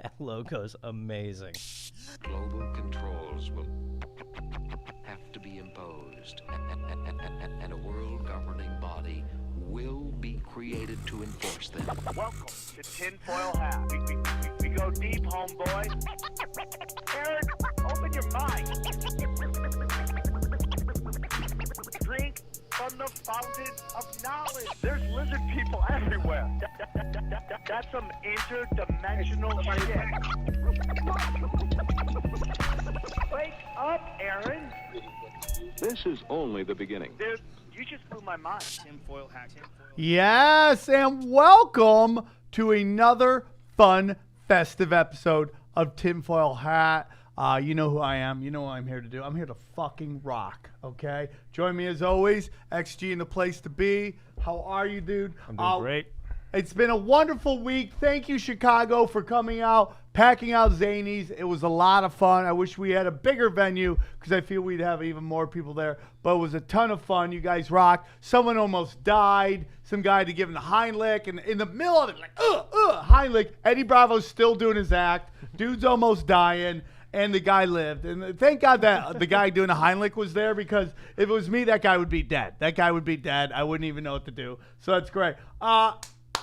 That logo's amazing. Global controls will have to be imposed, and a world governing body will be created to enforce them. Welcome to Tinfoil Hat. We go deep, homeboy. Aaron, open your mind. Drink from the fountain of knowledge. There's lizard people everywhere. That's some interdimensional shit. Wake up, Aaron. This is only the beginning. Dude, you just blew my mind. Tinfoil Hat. Yes, and welcome to another fun, festive episode of Tinfoil Hat. You know who I am. You know what I'm here to do. I'm here to fucking rock, okay? Join me as always, XG in the place to be. How are you, dude? I'm doing great. It's been a wonderful week. Thank you, Chicago, for coming out, packing out Zanies. It was a lot of fun. I wish we had a bigger venue because I feel we'd have even more people there. But it was a ton of fun. You guys rocked. Someone almost died. Some guy had to give him the Heimlich. And in the middle of it, like, Heimlich. Eddie Bravo's still doing his act. Dude's almost dying. And the guy lived. And thank God that the guy doing the Heimlich was there, because if it was me, that guy would be dead. That guy would be dead. I wouldn't even know what to do. So that's great.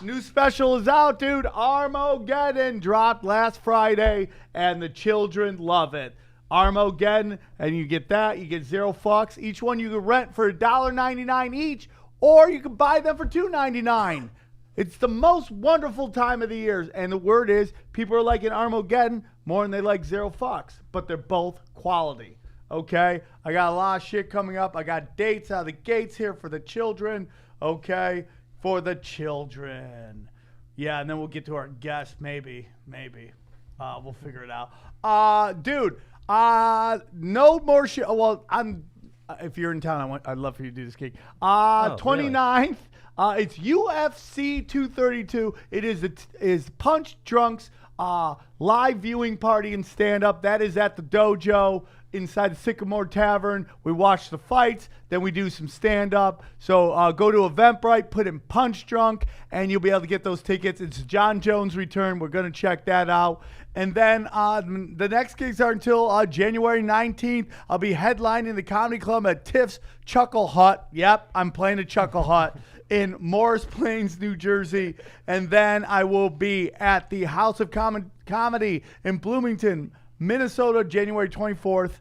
New special is out, dude. Armageddon dropped last Friday, and the children love it. Armageddon, and you get that. You get $0. Each one you can rent for $1.99 each, or you can buy them for $2.99. It's the most wonderful time of the year, and the word is people are liking Armageddon more than they like $0, but they're both quality, okay? I got a lot of shit coming up. I got dates out of the gates here for the children, okay? For the children. Yeah, and then we'll get to our guest, maybe. We'll figure it out. Dude, no more shit. Well, if you're in town, I'd love for you to do this gig. 29th. Really? It's UFC 232. It is Punch Drunk's live viewing party and stand-up. That is at the dojo inside the Sycamore Tavern. We watch the fights, then we do some stand-up. So go to Eventbrite, put in Punch Drunk, and you'll be able to get those tickets. It's John Jones' return. We're going to check that out. And then the next gigs are until January 19th. I'll be headlining the Comedy Club at Tiff's Chuckle Hut. Yep, I'm playing a Chuckle Hut in Morris Plains, New Jersey. And then I will be at the House of Comedy in Bloomington, Minnesota, January 24th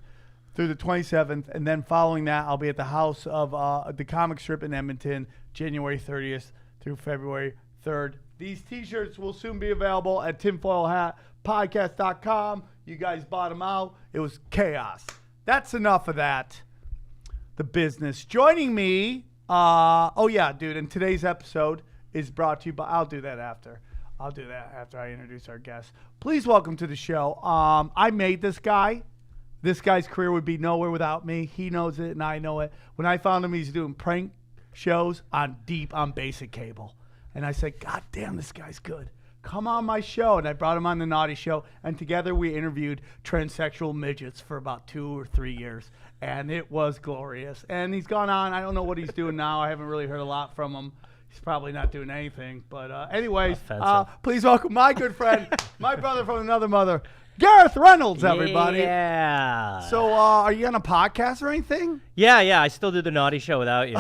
through the 27th. And then following that, I'll be at the House of the Comic Strip in Edmonton, January 30th through February 3rd. These t-shirts will soon be available at tinfoilhatpodcast.com. You guys bought them out. It was chaos. That's enough of that. The business. Joining me, dude, and today's episode is brought to you by, I'll do that after I introduce our guest. Please welcome to the show. I made this guy. This guy's career would be nowhere without me. He knows it, and I know it. When I found him, he's doing prank shows on basic cable. And I said, God damn, this guy's good. Come on my show. And I brought him on the Naughty Show. And together we interviewed transsexual midgets for about 2 or 3 years. And it was glorious. And he's gone on. I don't know what he's doing now. I haven't really heard a lot from him. He's probably not doing anything. But anyways, please welcome my good friend, my brother from another mother, Gareth Reynolds, everybody. Yeah. So are you on a podcast or anything? Yeah. I still do the Naughty Show without you.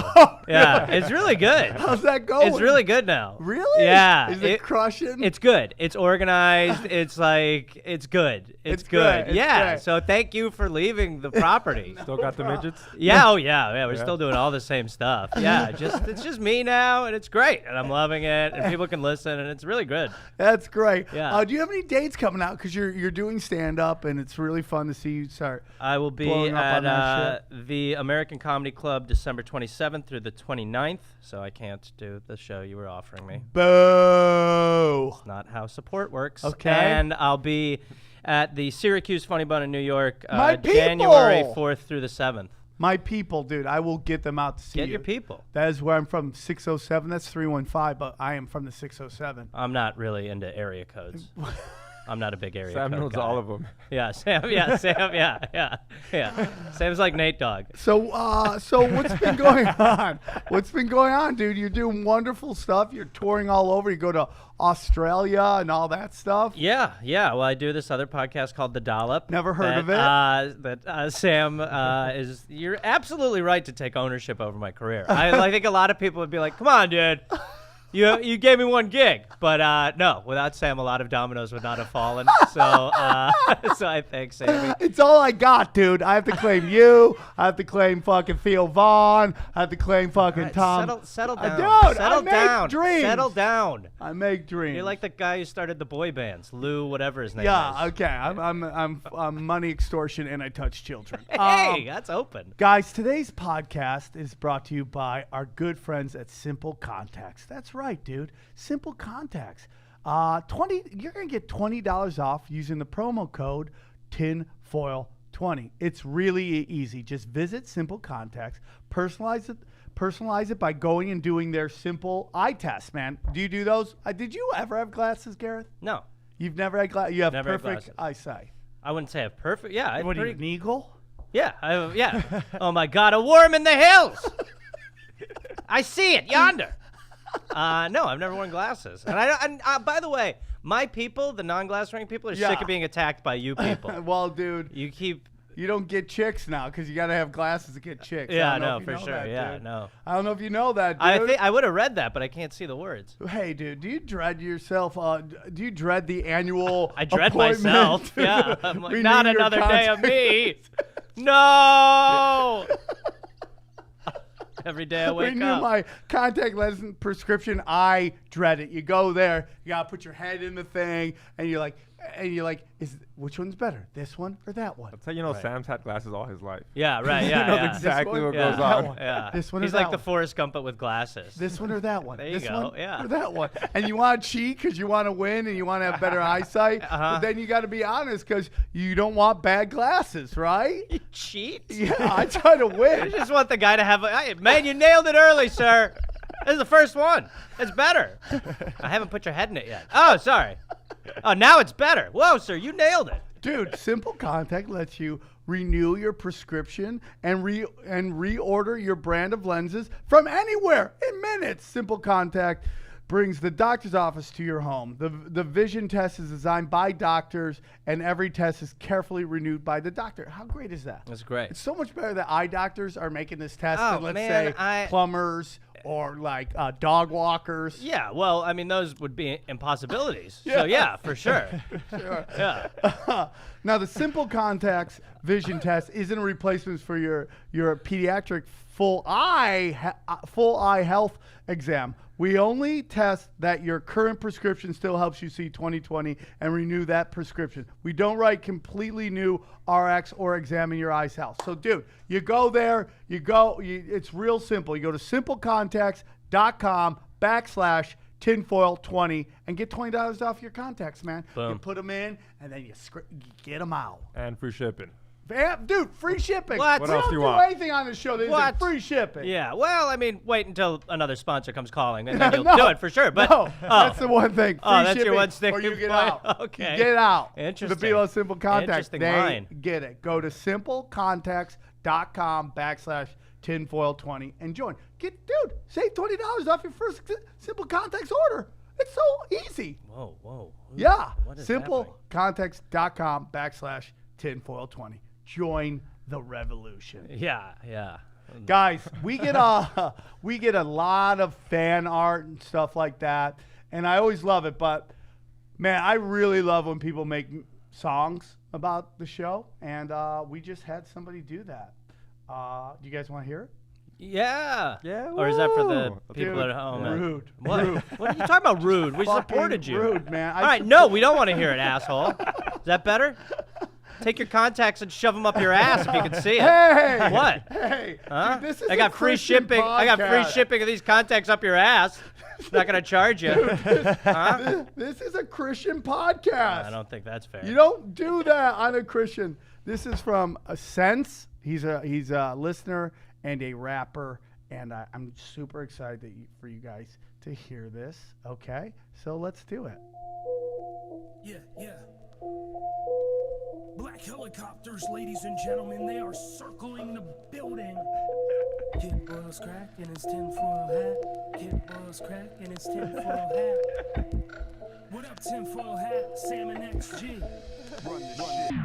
Yeah, it's really good. How's that going? It's really good now. Really? Yeah. Is it crushing? It's good. It's organized. It's like, it's good. It's good. Great. Yeah. Great. So thank you for leaving the property. Still got the midgets? Yeah. Oh, yeah. We're still doing all the same stuff. Yeah. It's just me now, and it's great. And I'm loving it. And people can listen, and it's really good. That's great. Yeah. Do you have any dates coming out? Because you're doing stand-up, and it's really fun to see you start. I will be at the American Comedy Club December 27th through the 29th, so I can't do the show you were offering me. Boo! It's not how support works. Okay. And I'll be at the Syracuse Funny Bone in New York My people! January 4th through the 7th. My people, dude. I will get them out to see you. Get your people. That is where I'm from, 607. That's 315, but I am from the 607. I'm not really into area codes. I'm not a big area Sam code knows guy. all of them. Yeah, Sam. Yeah, Sam. Yeah. Sam's like Nate Dogg. So what's been going on? What's been going on, dude? You're doing wonderful stuff. You're touring all over. You go to Australia and all that stuff. Yeah. Well, I do this other podcast called The Dollop. Never heard of it. That Sam is. You're absolutely right to take ownership over my career. I think a lot of people would be like, "Come on, dude. You gave me one gig," but no, without Sam, a lot of dominoes would not have fallen. So I think Sammy. It's all I got, dude. I have to claim you. I have to claim fucking Theo Vaughn. I have to claim fucking Right, Tom. Settle down. Dude, settle I make down. dreams. Settle down. I make dreams. You're like the guy who started the boy bands, Lou, whatever his name is. Yeah, okay. I'm money extortion and I touch children. Hey, that's open. Guys, today's podcast is brought to you by our good friends at Simple Contacts. That's right, dude. Simple Contacts. You're gonna get $20 off using the promo code TINFOIL20. It's really easy. Just visit Simple Contacts, personalize it by going and doing their simple eye test, man. Do you do those? Did you ever have glasses, Gareth? No, You've never had glasses? You have Never had perfect glasses. eyesight. I wouldn't say a perfect. Yeah, I What are you, pretty. an eagle? Yeah, yeah. Oh my God, a worm in the hills. I see it yonder. No, I've never worn glasses. And by the way, my people, the non-glass wearing people, are sick of being attacked by you people. Well, dude, You don't get chicks now because you got to have glasses to get chicks. Yeah, I don't know no, if you for know sure. that, Yeah, dude. no. I don't know if you know that, dude. I would have read that, but I can't see the words. Hey, dude, do you dread yourself? Do you dread the annual I dread appointment myself. to Yeah, I'm like, renew not your another day of contract? me. No. Every day I wake Renew up. my contact lens prescription. I dread it. You go there, you gotta put your head in the thing, and you're like, which one's better, this one or that one? That's how you know Sam's had glasses all his life. Yeah, right. He Yeah, knows yeah. exactly what Yeah. goes That on. one. Yeah. This one or He's that like the one? Forrest Gump, but with glasses. This one or that one? There you this go, one yeah. or that one? And you want to cheat because you want to win and you want to have better eyesight. But then you got to be honest because you don't want bad glasses, right? You cheat? Yeah, I try to I win. just want the guy to have man, you nailed it early, sir. This is the first one. It's better. I haven't put your head in it yet. Oh, sorry. Oh, now it's better. Whoa, sir, you nailed it. Dude, Simple Contact lets you renew your prescription and reorder your brand of lenses from anywhere in minutes. Simple Contact brings the doctor's office to your home. The vision test is designed by doctors, and every test is carefully renewed by the doctor. How great is that? That's great. It's so much better that eye doctors are making this test Oh, than, let's man, say, plumbers or like dog walkers. Yeah, well, I mean, those would be impossibilities. So, yeah, for sure. Sure. Yeah. Now, the Simple Contacts vision test isn't a replacement for your pediatric full eye health exam. We only test that your current prescription still helps you see 20/20 and renew that prescription. We don't write completely new RX or examine your eyes health. So, dude, you go there, it's real simple. You go to simplecontacts.com/tinfoil20 and get $20 off your contacts, man. Boom. You put them in and then you get them out. And free shipping. Dude, free shipping. What? What We else don't do you do want? anything on the show that What? isn't free shipping. Yeah, well, I mean, wait until another sponsor comes calling, and then you'll No, do it for sure. But no, that's the one thing. Free Oh, that's your shipping, one sticking or you get point? out. Okay. You get out. Interesting. The people at Simple Contacts, Interesting they line. get it. Go to simplecontacts.com/tinfoil20 and join. Save $20 off your first Simple Contacts order. It's so easy. Whoa. Yeah. What is happening? Simplecontacts.com/tinfoil20. Join the revolution. Yeah. Guys, we get a lot of fan art and stuff like that, and I always love it. But man, I really love when people make songs about the show, and we just had somebody do that. Do you guys want to hear it? Yeah. Yeah, Or is that for the woo. people Dude, at home? rude. What? Rude. What are you talking about, rude? We Fucking supported you. rude, man. All right, no, we don't want to hear it, asshole. Is that better? Take your contacts and shove them up your ass if you can see it. Hey, What? Hey, Huh? dude, this is I got a free Christian shipping. I got free podcast. shipping of these contacts up your ass. Not gonna charge you. Huh? This is a Christian podcast. I don't think that's fair. You don't do that on a Christian. This is from a Sense. He's a listener and a rapper, and I'm super excited for you guys to hear this. Okay, so let's do it. Yeah. Black helicopters, ladies and gentlemen, they are circling the building. Kid Boyle's crack in his tinfoil hat. Kid Boyle's crack in his tinfoil hat. What up, tinfoil hat? Salmon XG.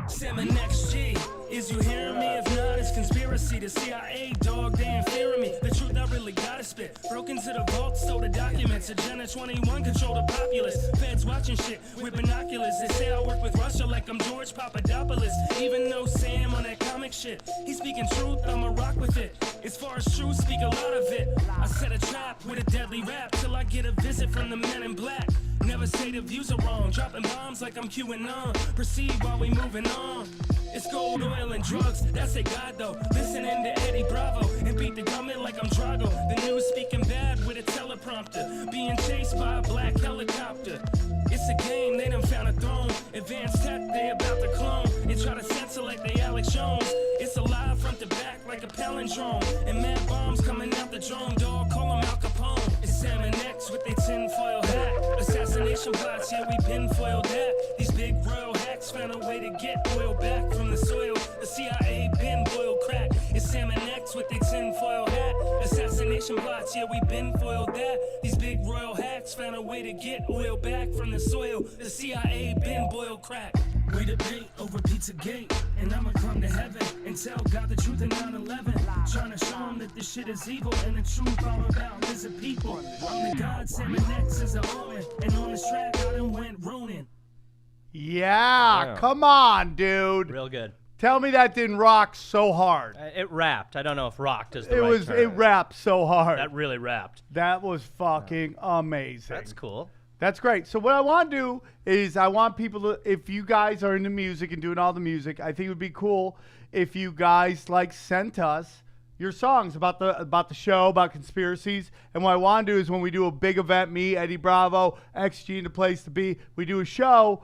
Salmon XG, is you hearing me? If not, it's conspiracy. The CIA, dog, they ain't fearing me. The truth I really gotta spit. Broke into the vault, stole the documents. Agenda 21, control the populace. Feds watching shit with binoculars. They say I work with Russia like I'm George Papadopoulos. Even though Sam on that comic shit, he's speaking truth, I'ma rock with it. As far as truth, speak a lot of it. I set a trap with a deadly rap till I get a visit from the men in black. Never say the views are wrong. Dropping bombs like I'm QAnon. Proceed while we moving on. It's gold, oil, and drugs. That's a God though. Listening to Eddie Bravo and beat the government like I'm Drago. The news speaking bad with a teleprompter. Being chased by a black helicopter. It's a game, they done found a throne. Advanced tech, they about to clone. And try to censor like they Alex Jones. It's alive front to back like a palindrome. And mad bombs coming out the drone. Dog, call him Al Capone. It's Salmon X with they tinfoil hat. Assassination plots, yeah, we pinfoiled that. These big royal hacks found a way to get oil back from the soil. The CIA been boiled crack. It's Salmon X with they tinfoil hat. Assassination plots, yeah, we been foiled that. These big royal hacks found a way to get oil back from the soil. The CIA been boiled crack. We debate over Pizzagate, and I'ma come to heaven and tell God the truth in 9/11. Trying to show him that this shit is evil, and the truth all about is the people. I'm the God, Salmon X is the Owen, and on this track I done went Ronin. Yeah, come on, dude. Real good. Tell me that didn't rock so hard. It rapped. I don't know if rocked is the right term. It rapped so hard. That really rapped. That was fucking amazing. That's cool. That's great. So what I want to do is I want people to, if you guys are into music and doing all the music, I think it would be cool if you guys like sent us your songs about the show, about conspiracies. And what I want to do is when we do a big event, me, Eddie Bravo, XG, and the place to be, we do a show.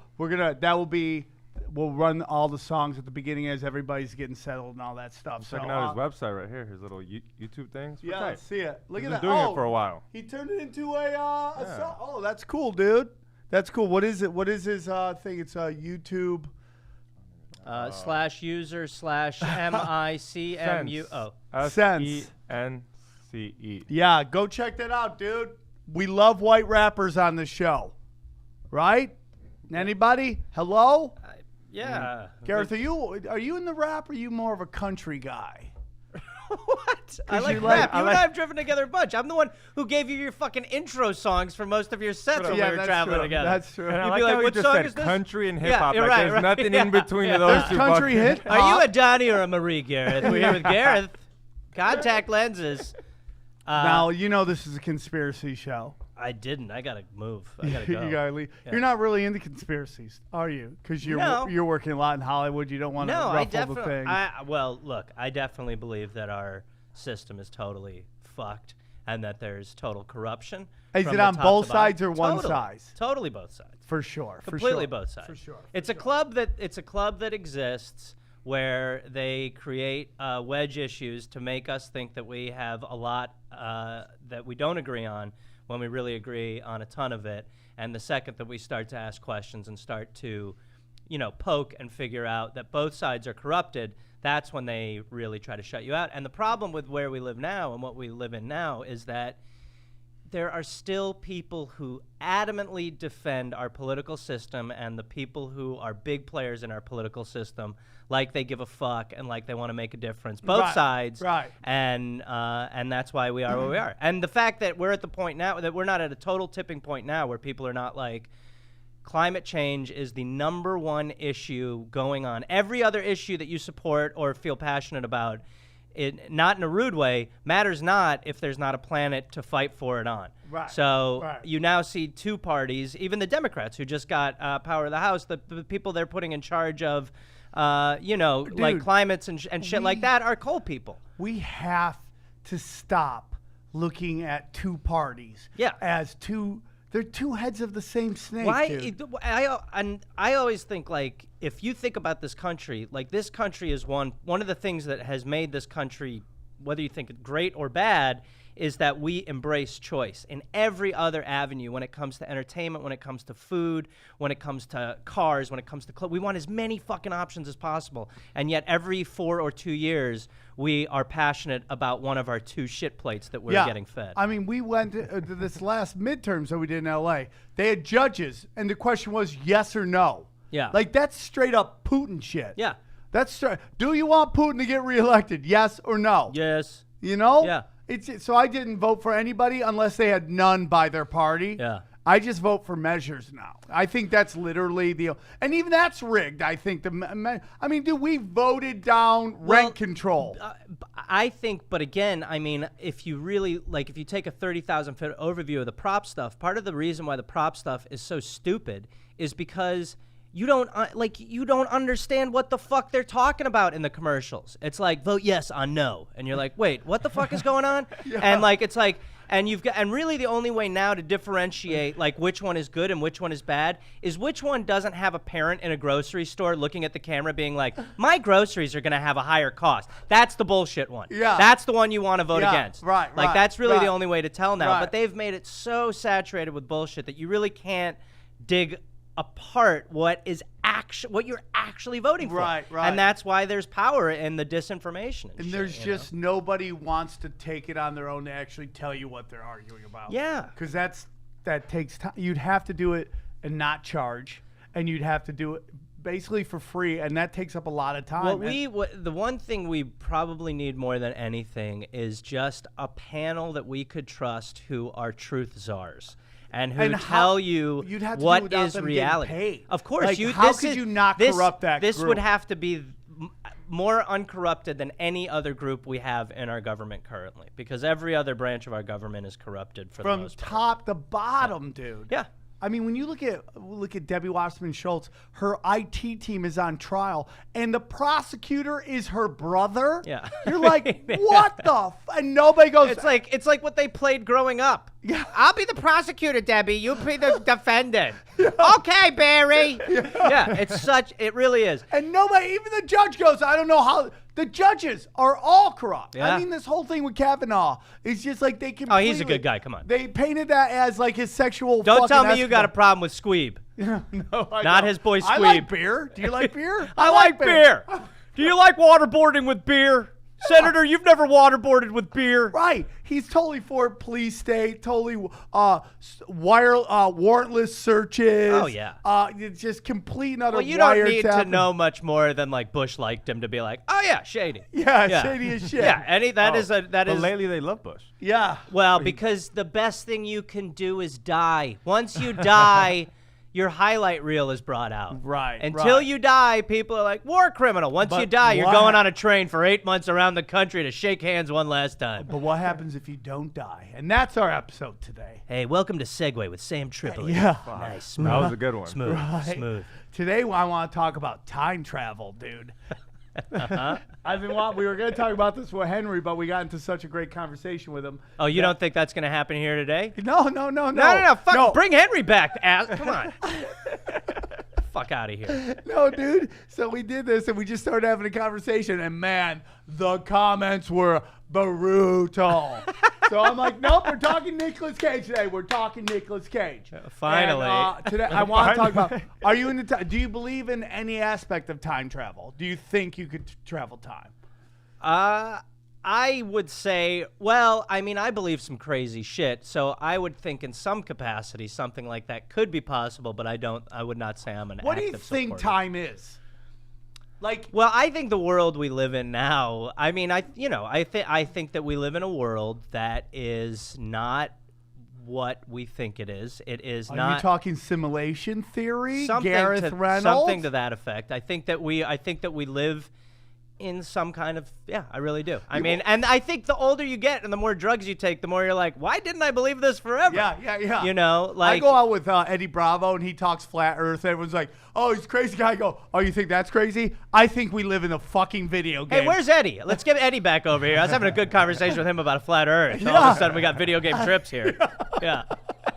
We'll run all the songs at the beginning as everybody's getting settled and all that stuff. Checking out his website right here, his little YouTube things. Yeah, let's see it. Look He's at that. been doing it for a while. He turned it into a song. Oh, that's cool, dude. That's cool. What is it? What is his thing? It's YouTube. /user /MICMU. Oh. Sense. SENCE. Yeah, go check that out, dude. We love white rappers on the show. Right? Anybody? Hello? Yeah. Gareth, are you in the rap or are you more of a country guy? What? I like rap. You and I have driven together a bunch. I'm the one who gave you your fucking intro songs for most of your sets when we were traveling together. That's true. And I You'd like be like, how what you song just is said this? country and hip Yeah, hop. you're Like right, there's right. nothing Yeah. in between Yeah. those two Country buckets. hip Are you a Donnie or a Marie, Gareth? We're here with Gareth. Contact lenses. Now, you know this is a conspiracy show. I didn't. I gotta move. I gotta go. You gotta leave. Yeah. You're not really into conspiracies, are you? Because you're working a lot in Hollywood. You don't want to No, ruffle the thing. Well, look, I definitely believe that our system is totally fucked and that there's total corruption. Is from it the on top both to bottom. sides or one Totally. side? Totally both sides. For sure. Completely both sides. For sure. It's a club that exists where they create wedge issues to make us think that we have a lot that we don't agree on when we really agree on a ton of it. And the second that we start to ask questions and start to, poke and figure out that both sides are corrupted, that's when they really try to shut you out. And the problem with where we live now and what we live in now is that there are still people who adamantly defend our political system and the people who are big players in our political system like they give a fuck and like they want to make a difference. Both sides. Right. And that's why we are where we are. And the fact that we're at the point now that we're not at a total tipping point now where people are not like, climate change is the number one issue going on. Every other issue that you support or feel passionate about, not in a rude way, matters not if there's not a planet to fight for it on. Right. So you now see two parties, even the Democrats who just got power of the House, the people they're putting in charge of, like climates and shit like that are coal people. We have to stop looking at two parties as two. They're two heads of the same snake. Why? Dude. I always think, like, if you think about this country, like, this country is one of the things that has made this country, whether you think it great or bad, is that we embrace choice in every other avenue when it comes to entertainment, when it comes to food, when it comes to cars, when it comes to clothes. We want as many fucking options as possible. And yet every 4 or 2 years, we are passionate about one of our 2 shit plates that we're getting fed. I mean, we went to this last midterms that we did in L.A. They had judges, and the question was yes or no. Yeah. Like, that's straight up Putin shit. Yeah. That's straight. Do you want Putin to get reelected? Yes or no? Yes. You know? Yeah. So I didn't vote for anybody unless they had none by their party. Yeah. I just vote for measures now. I think that's literally and even that's rigged. I think I mean, dude, we voted down rent control. I think, but again, I mean, if you really if you take a 30,000-foot overview of the prop stuff, part of the reason why the prop stuff is so stupid is because you don't understand what the fuck they're talking about in the commercials. It's like, vote yes on no, and you're like, wait, what the fuck is going on? And it's like. And really the only way now to differentiate which one is good and which one is bad is which one doesn't have a parent in a grocery store looking at the camera being like, my groceries are going to have a higher cost. That's the bullshit one. Yeah. That's the one you want to vote against. Right. That's really the only way to tell now. Right. But they've made it so saturated with bullshit that you really can't dig apart what you're actually voting for. Right. And that's why there's power in the disinformation. And there's just nobody wants to take it on their own to actually tell you what they're arguing about. Yeah. Because that takes time. You'd have to do it and not charge, and you'd have to do it basically for free, and that takes up a lot of time. Well, the one thing we probably need more than anything is just a panel that we could trust who are truth czars. And who tell you what is reality. Of course, how could you not corrupt that This group? would have to be more uncorrupted than any other group we have in our government currently, because every other branch of our government is corrupted for the most part. From top to bottom, dude. Yeah. I mean, when you look at Debbie Wasserman Schultz, her IT team is on trial, and the prosecutor is her brother. Yeah. You're like, what the? And nobody goes. It's like what they played growing up. Yeah. I'll be the prosecutor, Debbie. You be the defendant. Yeah. Okay, Barry. Yeah. It really is. And nobody, even the judge goes, I don't know how. The judges are all corrupt. Yeah. I mean, this whole thing with Kavanaugh is just like they completely. Oh, he's a good guy. Come on. They painted that as like his sexual. Don't tell me you got a problem with Squeeb. No, I Not don't. his boy Squeeb. I like beer. Do you like beer? I like beer. Do you like waterboarding with beer? Senator, you've never waterboarded with beer. Right. He's totally for police state, totally warrantless searches. Oh, yeah. It's just complete and utter Well, you don't need to wiretapping. know much more than Bush liked him to be like, oh yeah, shady. Yeah, shady as shit. Yeah, that is. But lately they love Bush. Yeah. Well, because the best thing you can do is die. Once you die, your highlight reel is brought out. Right. Until you die, people are like, war criminal. Once you die, you're going on a train for 8 months around the country to shake hands one last time. But what happens if you don't die? And that's our episode today. Hey, welcome to Segway with Sam Tripoli. Yeah. Nice. Smooth. That was a good one. Smooth. Right. Smooth. Today I want to talk about time travel, dude. I've been we were going to talk about this with Henry, but we got into such a great conversation with him. Oh, you don't think that's going to happen here today? No. No. Fuck, bring Henry back. Come on. Fuck out of here. No, dude. So we did this, and we just started having a conversation, and man, the comments were brutal. So I'm like, nope, we're talking Nicolas Cage today. We're talking Nicolas Cage. Finally. And, today I want to talk about, are you into do you believe in any aspect of time travel? Do you think you could travel time? I would say, well, I mean, I believe some crazy shit, so I would think in some capacity something like that could be possible, but I would not say I'm an What do you active think supporter. time is? Well, I think the world we live in now, I mean, I think that we live in a world that is not what we think it is. It is not. Are you talking simulation theory? Something Gareth Reynolds? Something to that effect. I think that we live in some kind of, I really do. I mean, and I think the older you get and the more drugs you take, the more you're like, why didn't I believe this forever? Yeah. You know, I go out with Eddie Bravo and he talks flat earth. Everyone's like, oh, he's a crazy guy. I go, oh, you think that's crazy? I think we live in a fucking video game. Hey, where's Eddie? Let's get Eddie back over here. I was having a good conversation with him about a flat earth. All of a sudden we got video game trips here. Yeah.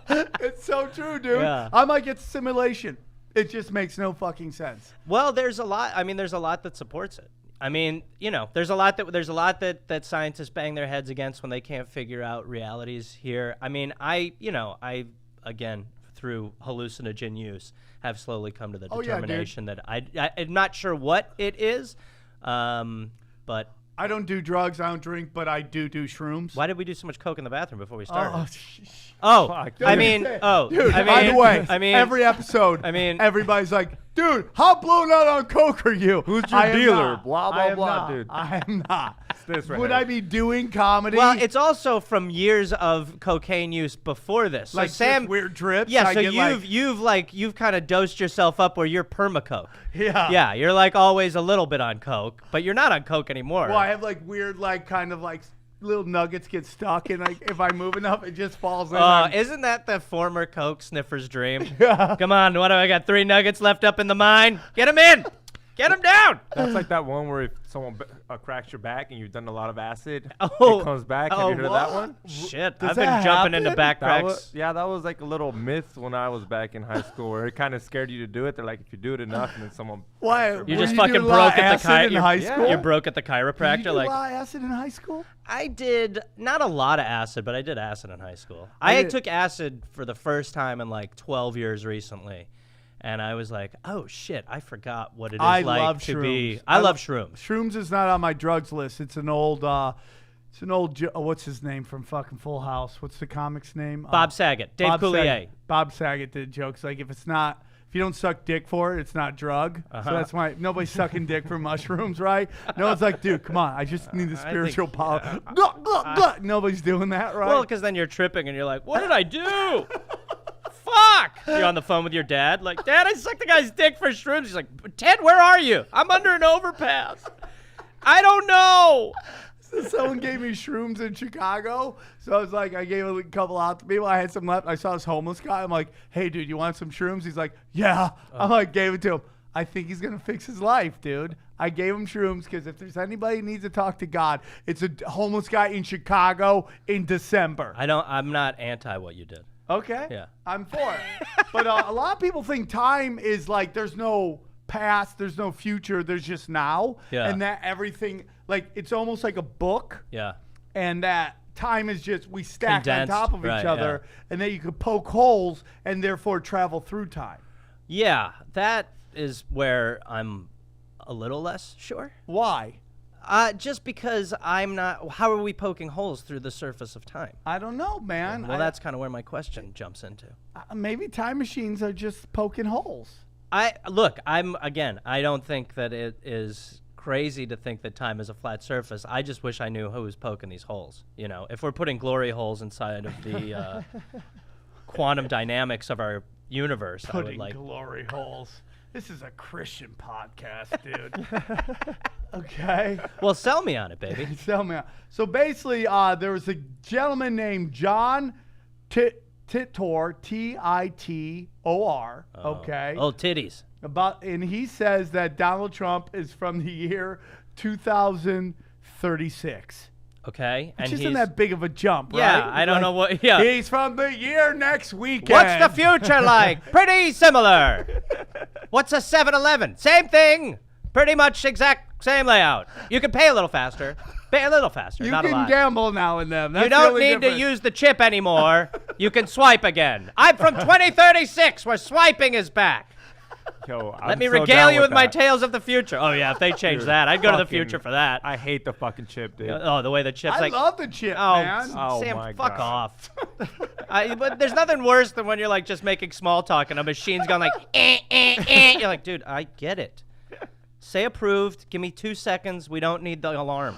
It's so true, dude. Yeah. I might get simulation. It just makes no fucking sense. Well, there's a lot. I mean, there's a lot that supports it. I mean, there's a lot that scientists bang their heads against when they can't figure out realities here. I mean, I again, through hallucinogen use, have slowly come to the determination that I'm not sure what it is, but I don't do drugs. I don't drink, but I do shrooms. why did we do so much coke in the bathroom before we started? Fuck. I mean, dude, I mean, by the way, I mean, every episode, everybody's like, dude, how blown out on coke are you? Who's your I am dealer? not. Blah, blah, I am blah, not. dude. I am not. This right Would here. I be doing comedy? well, it's also from years of cocaine use before this. So like Sam, just weird drips. yeah. I So get you've kind of dosed yourself up where you're perma-coke. Yeah. Yeah, you're like always a little bit on coke, but you're not on coke anymore. Well, I have like weird, like kind of like little nuggets get stuck, and like if I move enough, it just falls in. Isn't that the former coke sniffer's dream? Yeah. Come on, what do I got? 3 nuggets left up in the mine. Get them in. Get them down. That's like that one where if someone cracks your back and you've done a lot of acid, Oh. it comes back. Have you heard of that one? Shit, Does I've been that jumping into happen? back That cracks. was like a little myth when I was back in high school where it kind of scared you to do it. They're like, if you do it enough and then someone... Why? You Were just you fucking doing a lot broke of at the acid in high yeah. school. You're broke at the Did chiropractor. you do Like a lot of acid in high school? I did not a lot of acid, but I did acid in high school. I I did- took acid for the first time in like 12 years recently. And I was like, oh shit, I forgot what it is I like love to be. shrooms. I love shrooms. Shrooms is not on my drugs list. It's an old. What's his name from fucking Full House? What's the comic's name? Bob Saget, Dave Bob Coulier. Saget. Bob Saget did jokes like if you don't suck dick for it, it's not drug. So that's why nobody's sucking dick for mushrooms, right? No one's like, dude, come on, I just need the spiritual power. Nobody's doing that, right? Well, because then you're tripping and you're like, what did I do? Fuck! You're on the phone with your dad, like, Dad, I sucked the guy's dick for shrooms. He's like, Ted, where are you? I'm under an overpass. I don't know. Someone gave me shrooms in Chicago, so I was like, I gave a couple out to people. I had some left. I saw this homeless guy. I'm like, hey, dude, you want some shrooms? He's like, yeah. I'm like, gave it to him. I think he's gonna fix his life, dude. I gave him shrooms because if there's anybody who needs to talk to God, it's a homeless guy in Chicago in December. I'm not anti what you did. Okay. Yeah. I'm for it. But a lot of people think time is like there's no past, there's no future, there's just now. Yeah. And that everything, like it's almost like a book. Yeah. And that time is just, we stack Condensed, on top of right, each other. And then you could poke holes and therefore travel through time. Yeah, that is where I'm a little less sure. Why? Just because I'm not. How are we poking holes through the surface of time? I don't know, man. Well, that's kind of where my question jumps into. Maybe time machines are just poking holes. I don't think that it is crazy to think that time is a flat surface. I just wish I knew who was poking these holes. If we're putting glory holes inside of the quantum dynamics of our universe, I would Putting like glory holes. This is a Christian podcast, dude. Okay. Well, sell me on it, baby. Sell me out. So basically, there was a gentleman named John Titor, Titor. Okay. Oh, titties. And he says that Donald Trump is from the year 2036. Okay. Which and isn't he's that big of a jump, right? Yeah, I don't know what. Yeah. He's from the year next weekend. What's the future like? Pretty similar. What's a 7-Eleven? Same thing. Pretty much exact same layout. You can pay a little faster. Pay a little faster, You not a can lot. gamble now and then. That's You don't really need different. to use the chip anymore. You can swipe again. I'm from 2036, where swiping is back. Yo, Let me regale you with my tales of the future. Oh, yeah, if they change that, I'd go to the future for that. I hate the fucking chip, dude. Oh, the way the chip's I like, love the chip, oh, man. Oh, Sam, my fuck God. off. But there's nothing worse than when you're like just making small talk and a machine's going like, You're like, dude, I get it. Say approved. Give me 2 seconds. We don't need the alarm.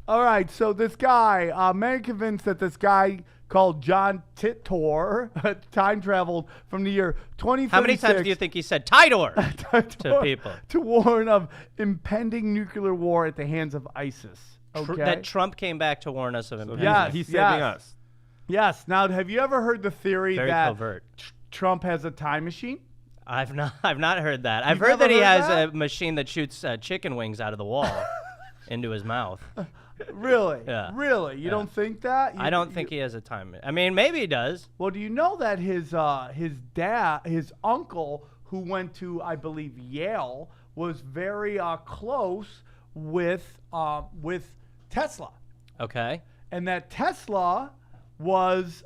All right, so this guy, many convinced that this guy called John Titor time traveled from the year 2036. How many times do you think he said Tidor to people? To warn of impending nuclear war at the hands of ISIS. Okay. That Trump came back to warn us of impending. Yes, He's saving us. Yes. Now, have you ever heard the theory Very that covert. Trump has a time machine? I've not heard that. I've You've heard that never he heard has that? a machine that shoots chicken wings out of the wall into his mouth. Really? Yeah. Really? You don't think that? I don't think he has a time. I mean, maybe he does. Well, do you know that his uncle, who went to, I believe, Yale, was very close with Tesla, Okay. and that Tesla was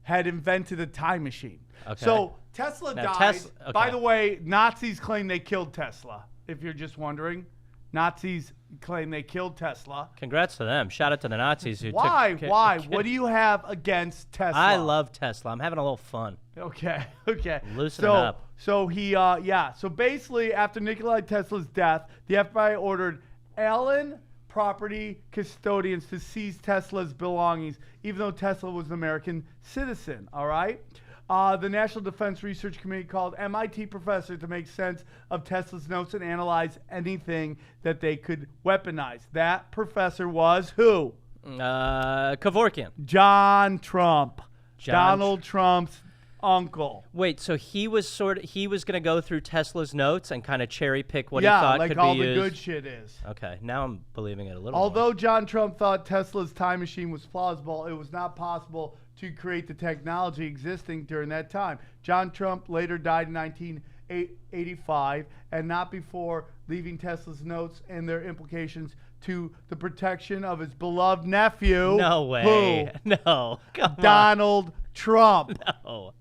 had invented a time machine. Okay. So Tesla Now, died. okay. By the way, Nazis claim they killed Tesla. If you're just wondering, Nazis claim they killed Tesla. Congrats to them. Shout out to the Nazis who Why? took. Why? What do you have against Tesla? I love Tesla. I'm having a little fun. Okay. Okay. Loosen it up. So he, So basically, after Nikola Tesla's death, the FBI ordered Allen property custodians to seize Tesla's belongings, even though Tesla was an American citizen. All right. The National Defense Research Committee called MIT professor to make sense of Tesla's notes and analyze anything that they could weaponize. That professor was who? Kevorkian. John Trump. Donald Trump's uncle. Wait, so he was going to go through Tesla's notes and kind of cherry pick what he thought like could all be the used. good shit is. Okay, now I'm believing it a little more. Although John Trump thought Tesla's time machine was plausible, it was not possible to create the technology existing during that time. John Trump later died in 1985, and not before leaving Tesla's notes and their implications to the protection of his beloved nephew. No way. Who? No. Come Donald Trump. on. No.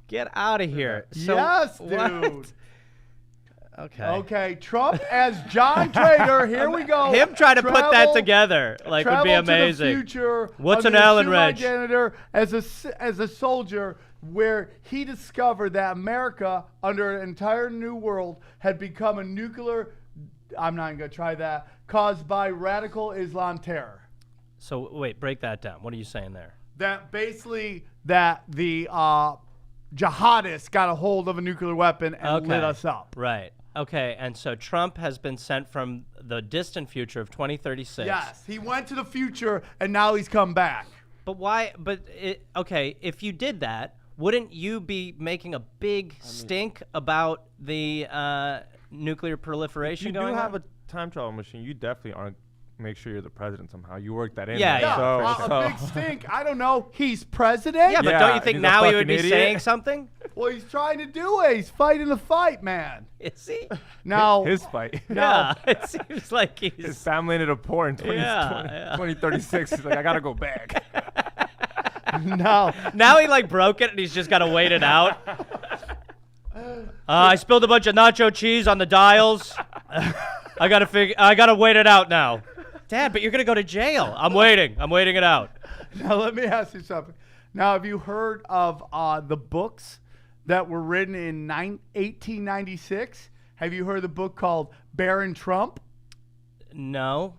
Get out of here. So, yes, what? dude. Okay. Okay, Trump as John Trader. Here we go. Him trying to put that Travel- together like would be Travel to the amazing. future What's under an the Allen assumed wrench? Janitor as a soldier, where he discovered that America, under an entire new world, had become a nuclear. I'm not even gonna try that. Caused by radical Islam terror. So wait, break that down. What are you saying there? That basically that the jihadists got a hold of a nuclear weapon and lit us up. Right. Okay, and so Trump has been sent from the distant future of 2036. Yes, he went to the future and now he's come back. But why? Okay, if you did that, wouldn't you be making a big stink about the nuclear proliferation If you going do have on? a time travel machine, you definitely aren't. Make sure you're the president somehow. You work that in. Yeah, there. yeah. So, A big stink. I don't know. He's president. Yeah, but Yeah, don't you think he's a now he would fucking be idiot. saying something? Well, he's trying to do it. He's fighting the fight, man. Is he? Now, his fight. Yeah, it seems like His he's. family ended up poor in Yeah. 2036. He's like, I gotta go back. no. Now he like broke it and he's just got to wait it out. I spilled a bunch of nacho cheese on the dials. I gotta wait it out now. Dad, but you're gonna go to jail. I'm waiting it out. Now, let me ask you something. Now, have you heard of the books that were written in 1896? Have you heard of the book called Baron Trump? No.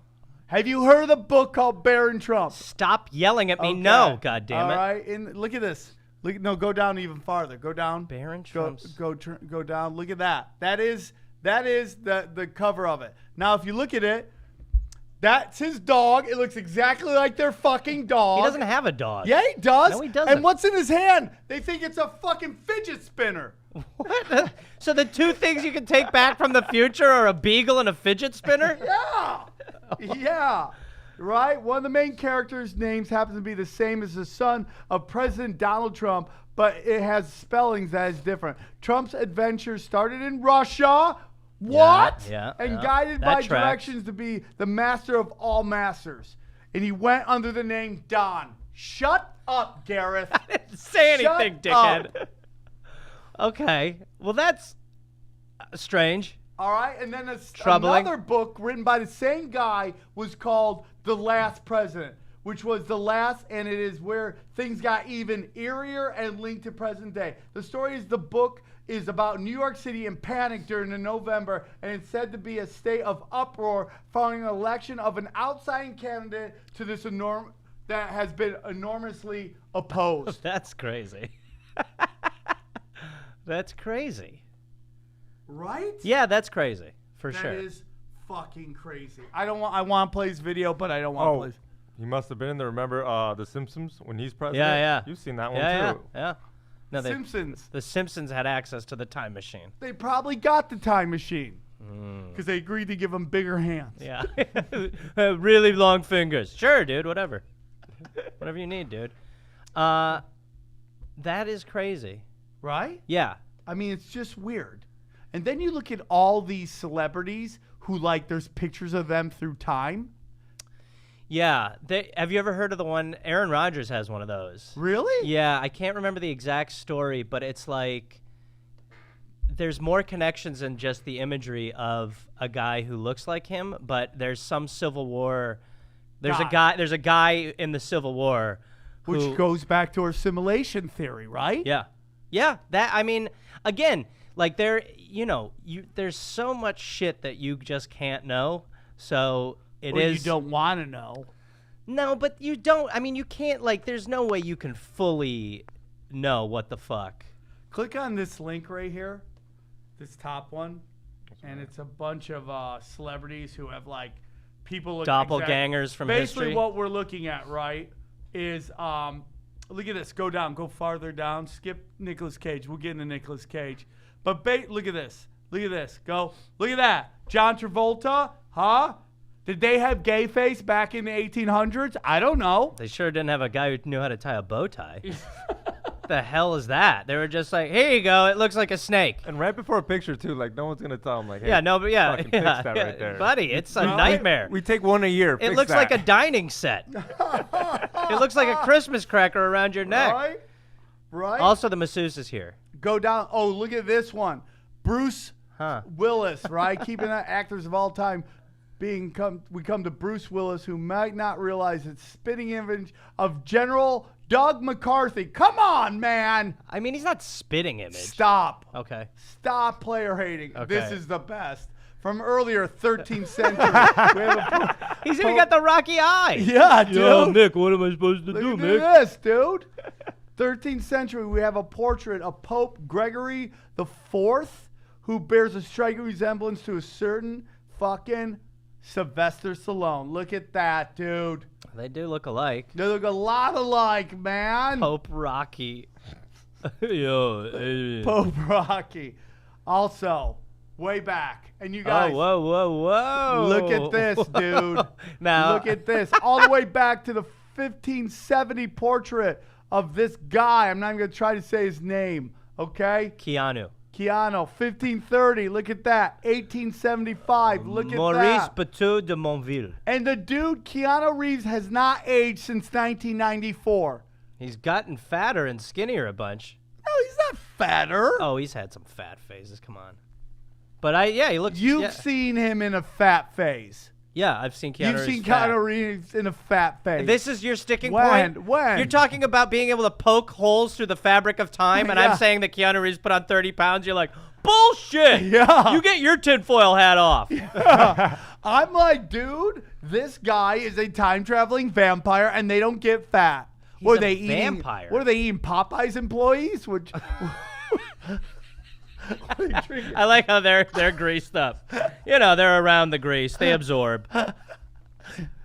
Have you heard of the book called Baron Trump? Stop yelling at me. Okay. No, God damn it. All right, and look at this. Go down even farther. Go down. Baron Go Trump's. go down. Look at that. That is the cover of it. Now, if you look at it, that's his dog. It looks exactly like their fucking dog. He doesn't have a dog. Yeah, he does. No, he doesn't. And what's in his hand? They think it's a fucking fidget spinner. What? So the two things you can take back from the future are a beagle and a fidget spinner? Yeah. Yeah. Right? One of the main characters' names happens to be the same as the son of President Donald Trump, but it has spellings that is different. Trump's adventure started in Russia. What? Yeah, and yeah. guided That by tracks. directions to be the master of all masters. And he went under the name Don. Shut up, Gareth. Didn't say Shut anything, dickhead. up. Okay. Well, that's strange. All right, and then Troubling. another book written by the same guy was called The Last President, which was the last, and it is where things got even eerier and linked to present day. The story is the book is about New York City in panic during the November, and it's said to be a state of uproar following an election of an outside candidate to this that has been enormously opposed. That's crazy. That's crazy. Right? Yeah, that's crazy. For sure. That is fucking crazy. I want to play this video, but I don't want to play. He must have been in there. Remember The Simpsons when he's president? Yeah, yeah. You've seen that one yeah, too. yeah. No, Simpsons. The Simpsons had access to the time machine. They probably got the time machine because they agreed to give him bigger hands. Yeah. Really long fingers. Sure, dude. Whatever. Whatever you need, dude. That is crazy. Right? Yeah. I mean, it's just weird. And then you look at all these celebrities who, like, there's pictures of them through time. Yeah. Have you ever heard of the one? Aaron Rodgers has one of those. Really? Yeah, I can't remember the exact story, but it's like there's more connections than just the imagery of a guy who looks like him, but there's some Civil War. There's a guy in the Civil War Which goes back to our simulation theory, right? Yeah. Yeah, I mean, again, like there's so much shit that you just can't know. So you don't want to know. No, but you don't. I mean, you can't, like, there's no way you can fully know what the fuck. Click on this link right here, this top one, and it's a bunch of celebrities who have, like, people. Doppelgangers from history. Basically, what we're looking at, right, is, look at this. Go down. Go farther down. Skip Nicolas Cage. We'll get into Nicolas Cage. But look at this. Look at this. Go. Look at that. John Travolta, huh? Did they have gay face back in the 1800s? I don't know. They sure didn't have a guy who knew how to tie a bow tie. The hell is that? They were just like, here you go. It looks like a snake. And right before a picture too, like no one's gonna tell them like, hey, fucking fix that right there, buddy. It's a nightmare. We take one a year. It looks like a dining set. It looks like a Christmas cracker around your neck. Right? Right? Also, the masseuse is here. Go down. Oh, look at this one. Bruce Willis, right? Keeping that actors of all time. We come to Bruce Willis, who might not realize it's spitting image of General Doug McCarthy. Come on, man. I mean, he's not spitting image. Stop. Okay. Stop player hating. Okay. This is the best. From earlier 13th century. He's even got the rocky eye. Yeah, dude. Yo, Mick, what am I supposed to do, Look Mick? at this, dude. 13th century, we have a portrait of Pope Gregory the Fourth, who bears a striking resemblance to a certain fucking Sylvester Stallone. Look at that, dude. They do look alike. They look a lot alike, man. Pope Rocky. Yo, Pope Rocky. Also, way back. And you guys. Oh, whoa. Look at this, dude. Now. Look at this. All the way back to the 1570 portrait of this guy. I'm not even going to try to say his name. Okay? Keanu. 1530. Look at that. 1875. Look at Maurice that. Patou de Monville. And the dude, Keanu Reeves, has not aged since 1994. He's gotten fatter and skinnier a bunch. No, he's not fatter. Oh, he's had some fat phases. Come on. But he looks. You've seen him in a fat phase. Yeah, I've seen Keanu You've Reeves seen fat. Keanu Reeves in a fat phase. This is your sticking When? point? When? You're talking about being able to poke holes through the fabric of time, and Yeah. I'm saying that Keanu Reeves put on 30 pounds. You're like, bullshit! Yeah. You get your tinfoil hat off. I'm like, dude, this guy is a time-traveling vampire, and they don't get fat. He's a vampire. What are they eating? Popeyes employees? Which I like how they're greased up. You know, they're around the grease. They absorb.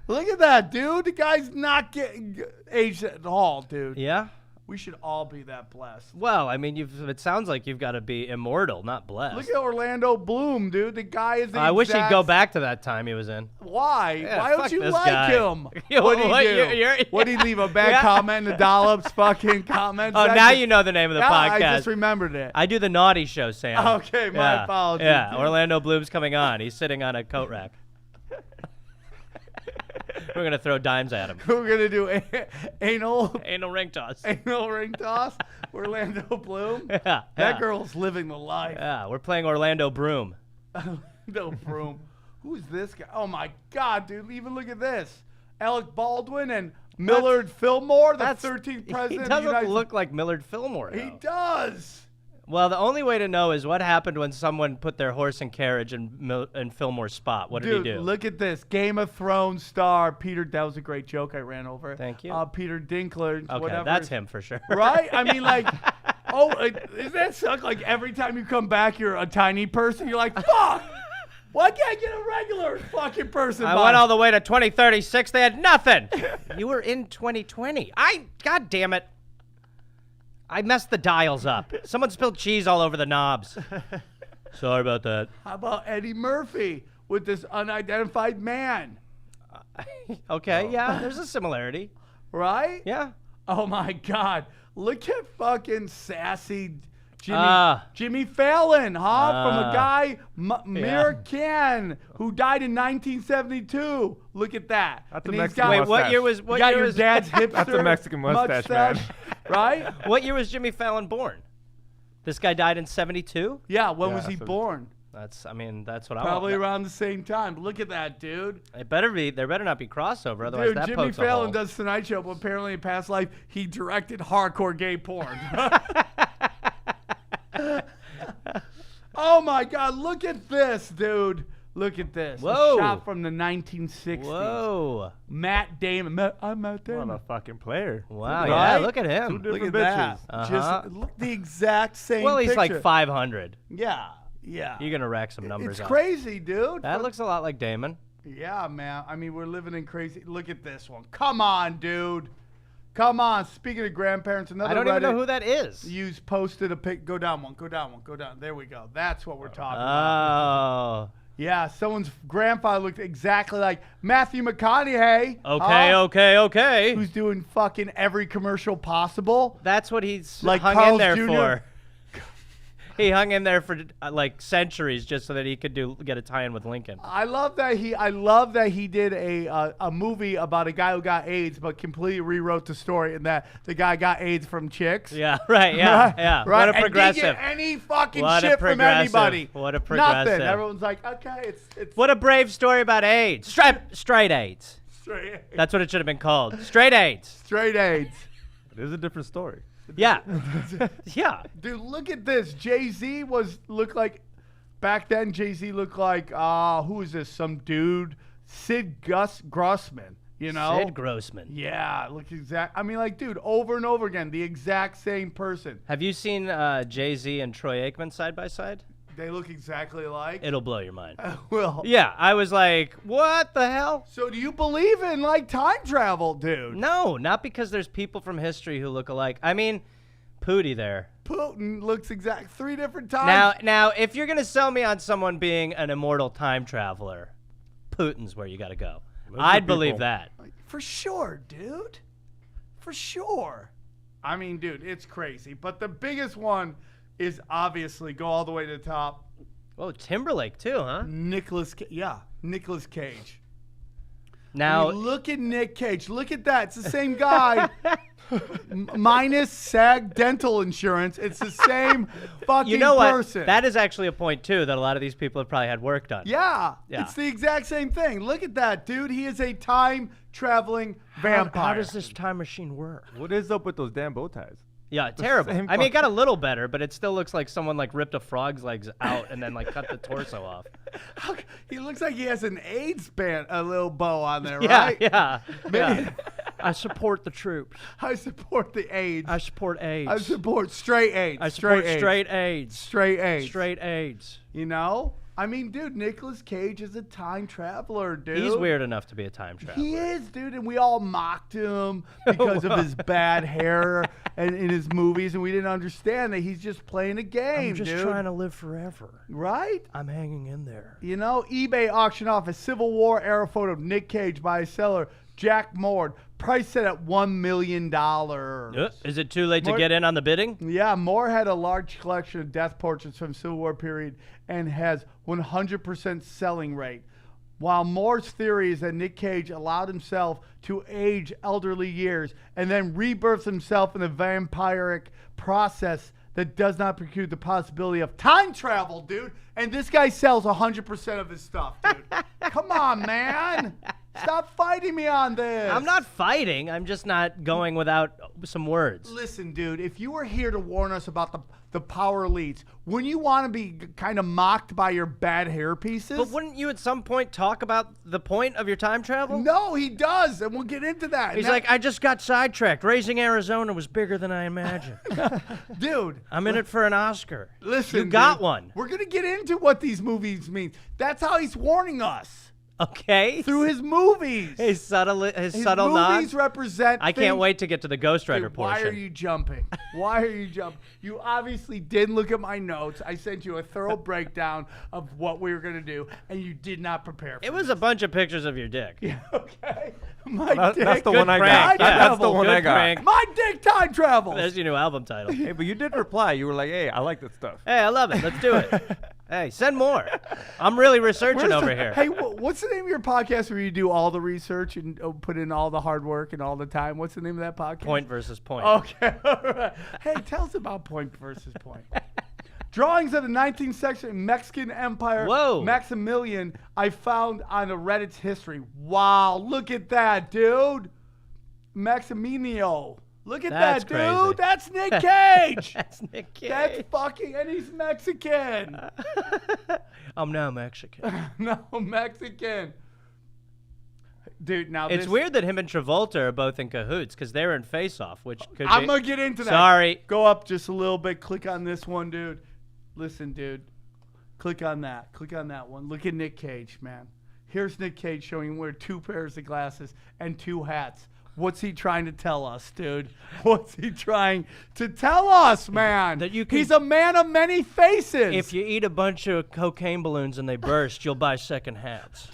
Look at that, dude. The guy's not getting aged at all, dude. Yeah? We should all be that blessed. Well, I mean, it sounds like you've got to be immortal, not blessed. Look at Orlando Bloom, dude. The guy is the I wish he'd exact- go back to that time he was in. Why? Yeah, Why don't fuck you this like guy. him? Yo, What'd he what, do? you're- What'd he leave a bad Yeah. comment in the Dollops fucking comments? Oh, now you know the name of the Yeah, podcast. I just remembered it. I do the naughty show, Sam. Okay, my apologies. Yeah, dude. Orlando Bloom's coming on. He's sitting on a coat rack. We're going to throw dimes at him. We're gonna do anal Ring toss. ring toss. Orlando Bloom. Yeah, That yeah. girl's living the life. Yeah, we're playing Orlando Broom. Orlando Bloom. Who's this guy? Oh my God, dude! Even look at this. Alec Baldwin and Millard Fillmore, the 13th president. He of the doesn't United look like Millard Fillmore, He though. does. Well, the only way to know is what happened when someone put their horse and carriage in Fillmore's spot. What did Dude, he do? look at this. Game of Thrones star Peter. That was a great joke. I ran over. Thank you. Peter Dinklage. Okay, whatever. that's him for sure. Right? I mean, like, does that suck? Like, every time you come back, you're a tiny person. You're like, fuck! Why can't I get a regular fucking person? I went all the way to 2036. They had nothing. You were in 2020. God damn it. I messed the dials up. Someone spilled cheese all over the knobs. Sorry about that. How about Eddie Murphy with this unidentified man? Okay, yeah, there's a similarity. Right? Yeah. Oh, my God. Look at fucking sassy Jimmy Fallon, From a guy, Mir Khan, who died in 1972. Look at that. That's a And he's Mexican got- Wait, mustache. what year was You got your dad's hipster That's a Mexican mustache, man. Right? what year was Jimmy Fallon born? This guy died in 72? Yeah, when Yeah, was he so- born? That's what I Probably want. around the same time. But look at that, dude. There better not be crossover, otherwise Dude, that Jimmy pokes a Fallon hole. does Tonight Show, but apparently in past life, he directed hardcore gay porn. Oh my God, look at this, dude. Look at this. Whoa. A shot from the 1960s. Whoa. Matt Damon. I'm Matt Damon. What a fucking player. Wow, Right? yeah, look at him. Two Look at different that. bitches. Uh-huh. Just look the exact same Well, he's picture. like 500. Yeah. You're going to rack some numbers It's up. crazy, dude. That looks a lot like Damon. Yeah, man. I mean, we're living in crazy. Look at this one. Come on, dude. Come on. Speaking of grandparents, another I don't even know who that is. Use posted a pic. Go down one. Go down one. Go down. There we go. That's what we're talking about. Oh. Yeah, someone's grandfather looked exactly like Matthew McConaughey. Okay. Who's doing fucking every commercial possible. That's what he's Like hung Carl's in there Jr.? for. He hung in there for like centuries just so that he could get a tie-in with Lincoln. I love that he did a movie about a guy who got AIDS, but completely rewrote the story in that the guy got AIDS from chicks. Yeah, right, yeah, yeah. Right. What a progressive. And didn't get any fucking What a shit from progressive. anybody. What a progressive. Nothing. Everyone's like, okay, it's What a brave story about AIDS. Straight AIDS. straight, That's what it should have been called. Straight AIDS. straight AIDS. It is a different story. Yeah. Yeah. Dude, look at this. Jay-Z looked like back then. Jay-Z looked like who is this? Some dude, Sid Grossman. You know, Sid Grossman. Yeah, look exact. I mean, like, dude, over and over again, the exact same person. Have you seen Jay-Z and Troy Aikman side by side? They look exactly alike. It'll blow your mind. Well, Yeah, I was like, what the hell? so do you believe in like time travel, dude? No, not because there's people from history who look alike. I mean, Pootie there. Putin looks exact 3 different times. Now, if you're gonna sell me on someone being an immortal time traveler, Putin's where you gotta go. I'd believe people. that. For sure, dude. For sure. I mean, dude, it's crazy. But the biggest one is obviously go all the way to the top. Whoa, Timberlake too, huh? Nicolas Cage. Now, I mean, look at Nick Cage. Look at that. It's the same guy. Minus SAG dental insurance. It's the same fucking you know what? person. That is actually a point too that a lot of these people have probably had work done. Yeah, Yeah. it's the exact same thing. Look at that, dude. He is a time traveling vampire. How does this time machine work? What is up with those damn bow ties? Yeah, terrible. same I mean, it got a little better, but it still looks like someone like ripped a frog's legs out and then like cut the torso off. He looks like he has an AIDS band, a little bow on there, Yeah, right? yeah. Maybe- yeah. I support the troops. I support the AIDS. I support AIDS. I support straight AIDS. I support AIDS. straight AIDS. Straight AIDS. Straight AIDS. You know? I mean, dude, Nicolas Cage is a time traveler, dude. He's weird enough to be a time traveler. He is, dude, and we all mocked him because of his bad hair and in his movies, and we didn't understand that he's just playing a game, dude. to live forever. Right? I'm hanging in there. You know, eBay auctioned off a Civil War era photo of Nick Cage by his seller, Jack Mord. Price set at $1 million. Is it too late to More- get in on the bidding? Yeah, Moore had a large collection of death portraits from Civil War period and has 100% selling rate. While Moore's theory is that Nick Cage allowed himself to age elderly years and then rebirth himself in a vampiric process that does not preclude the possibility of time travel, dude. And this guy sells 100% of his stuff, dude. Come on, man. Stop fighting me on this. I'm not fighting. I'm just not going without some words. Listen, dude, if you were here to warn us about the power elites, wouldn't you want to be kind of mocked by your bad hair pieces? But wouldn't you at some point talk about the point of your time travel? No, he does, and we'll get into that. He's Now- like, I just got sidetracked. Raising Arizona was bigger than I imagined. dude, I'm in it for an Oscar. listen. You got dude, one. We're going to get into what these movies mean. That's how he's warning us. Okay. Through his movies. His subtle His subtle movies nod. represent I can't things- wait to get to the Ghost Rider Dude, why portion. are you jumping? Why are you jumping? You obviously didn't look at my notes. I sent you a thorough breakdown of what we were going to do, and you did not prepare for It was a bunch of pictures of your dick. Okay. My dick. That's the Good one I prank. got. Yeah. That's the one Good I got. prank. My dick time travels. There's your new album title. Hey, but you did reply. You were like, "Hey, I like that stuff." Hey, I love it. Let's do it. Hey, send more. I'm really researching over here. Hey, what's the name of your podcast where you do all the research and put in all the hard work and all the time? What's the name of that podcast? Point versus point. Okay. All right. Hey, tell us about point versus point. Drawings of the 19th century Mexican Empire. Whoa. Maximilian, I found on a Reddit's history. Wow, look at that, dude. Maximilio. Look at That's that, dude. crazy. That's Nick Cage. That's Nick Cage. That's fucking, and he's Mexican. I'm now Mexican. No, Mexican. Dude, now It's this, weird that him and Travolta are both in cahoots because they were in Face Off, which could I'm be. going to get into that. Sorry. Go up just a little bit. Click on this one, dude. Listen, dude. Click on that. Click on that one. Look at Nick Cage, man. Here's Nick Cage showing him wear 2 pairs of glasses and 2 hats. What's he trying to tell us, dude? What's he trying to tell us, man? That you can- He's a man of many faces. If you eat a bunch of cocaine balloons and they burst, you'll buy second hats.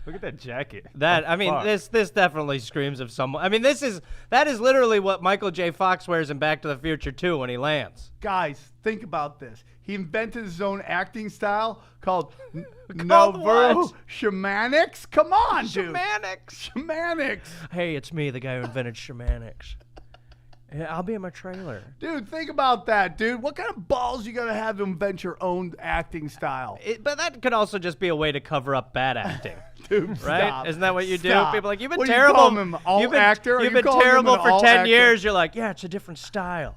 Look at that jacket. That Oh, I mean, fuck. this definitely screams of someone. I mean, that is literally what Michael J. Fox wears in Back to the Future 2 when he lands. Guys, think about this. He invented his own acting style called Called Novo what? Shamanics. Come on, dude. Shamanics. Shamanics. Hey, it's me, the guy who invented Shamanics. Yeah, I'll be in my trailer. Dude, think about that, dude. What kind of balls you gotta have to invent your own acting style? But that could also just be a way to cover up bad acting. Dude, Right? stop. Isn't that what you do? Stop. People are like, you've been What do you terrible. call him, all you've been, actor? Are You've you been calling him terrible an for all 10 actor? years. You're like, yeah, it's a different style.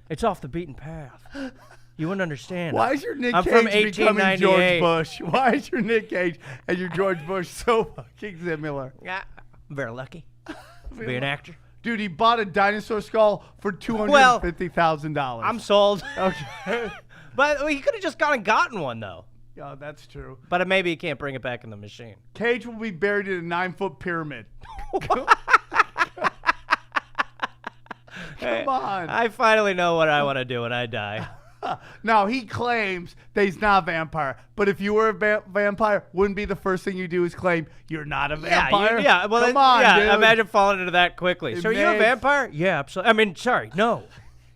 It's off the beaten path. You wouldn't understand. Why is your Nick I'm Cage from becoming George 1898. Bush? Why is your Nick Cage and your George Bush so fucking similar? Yeah, I'm very lucky to be an actor. Dude, he bought a dinosaur skull for $250,000. I'm sold. okay. But he could have just gone and gotten one, though. Yeah, that's true. But maybe he can't bring it back in the machine. Cage will be buried in a 9-foot pyramid. Come on. I finally know what I want to do when I die. Now, he claims that he's not a vampire. But if you were a vampire, wouldn't be the first thing you do is claim you're not a vampire? Yeah, well, Come on, yeah, dude. imagine falling into that quickly. It So are you a makes- vampire? Yeah, absolutely. I mean, sorry, no.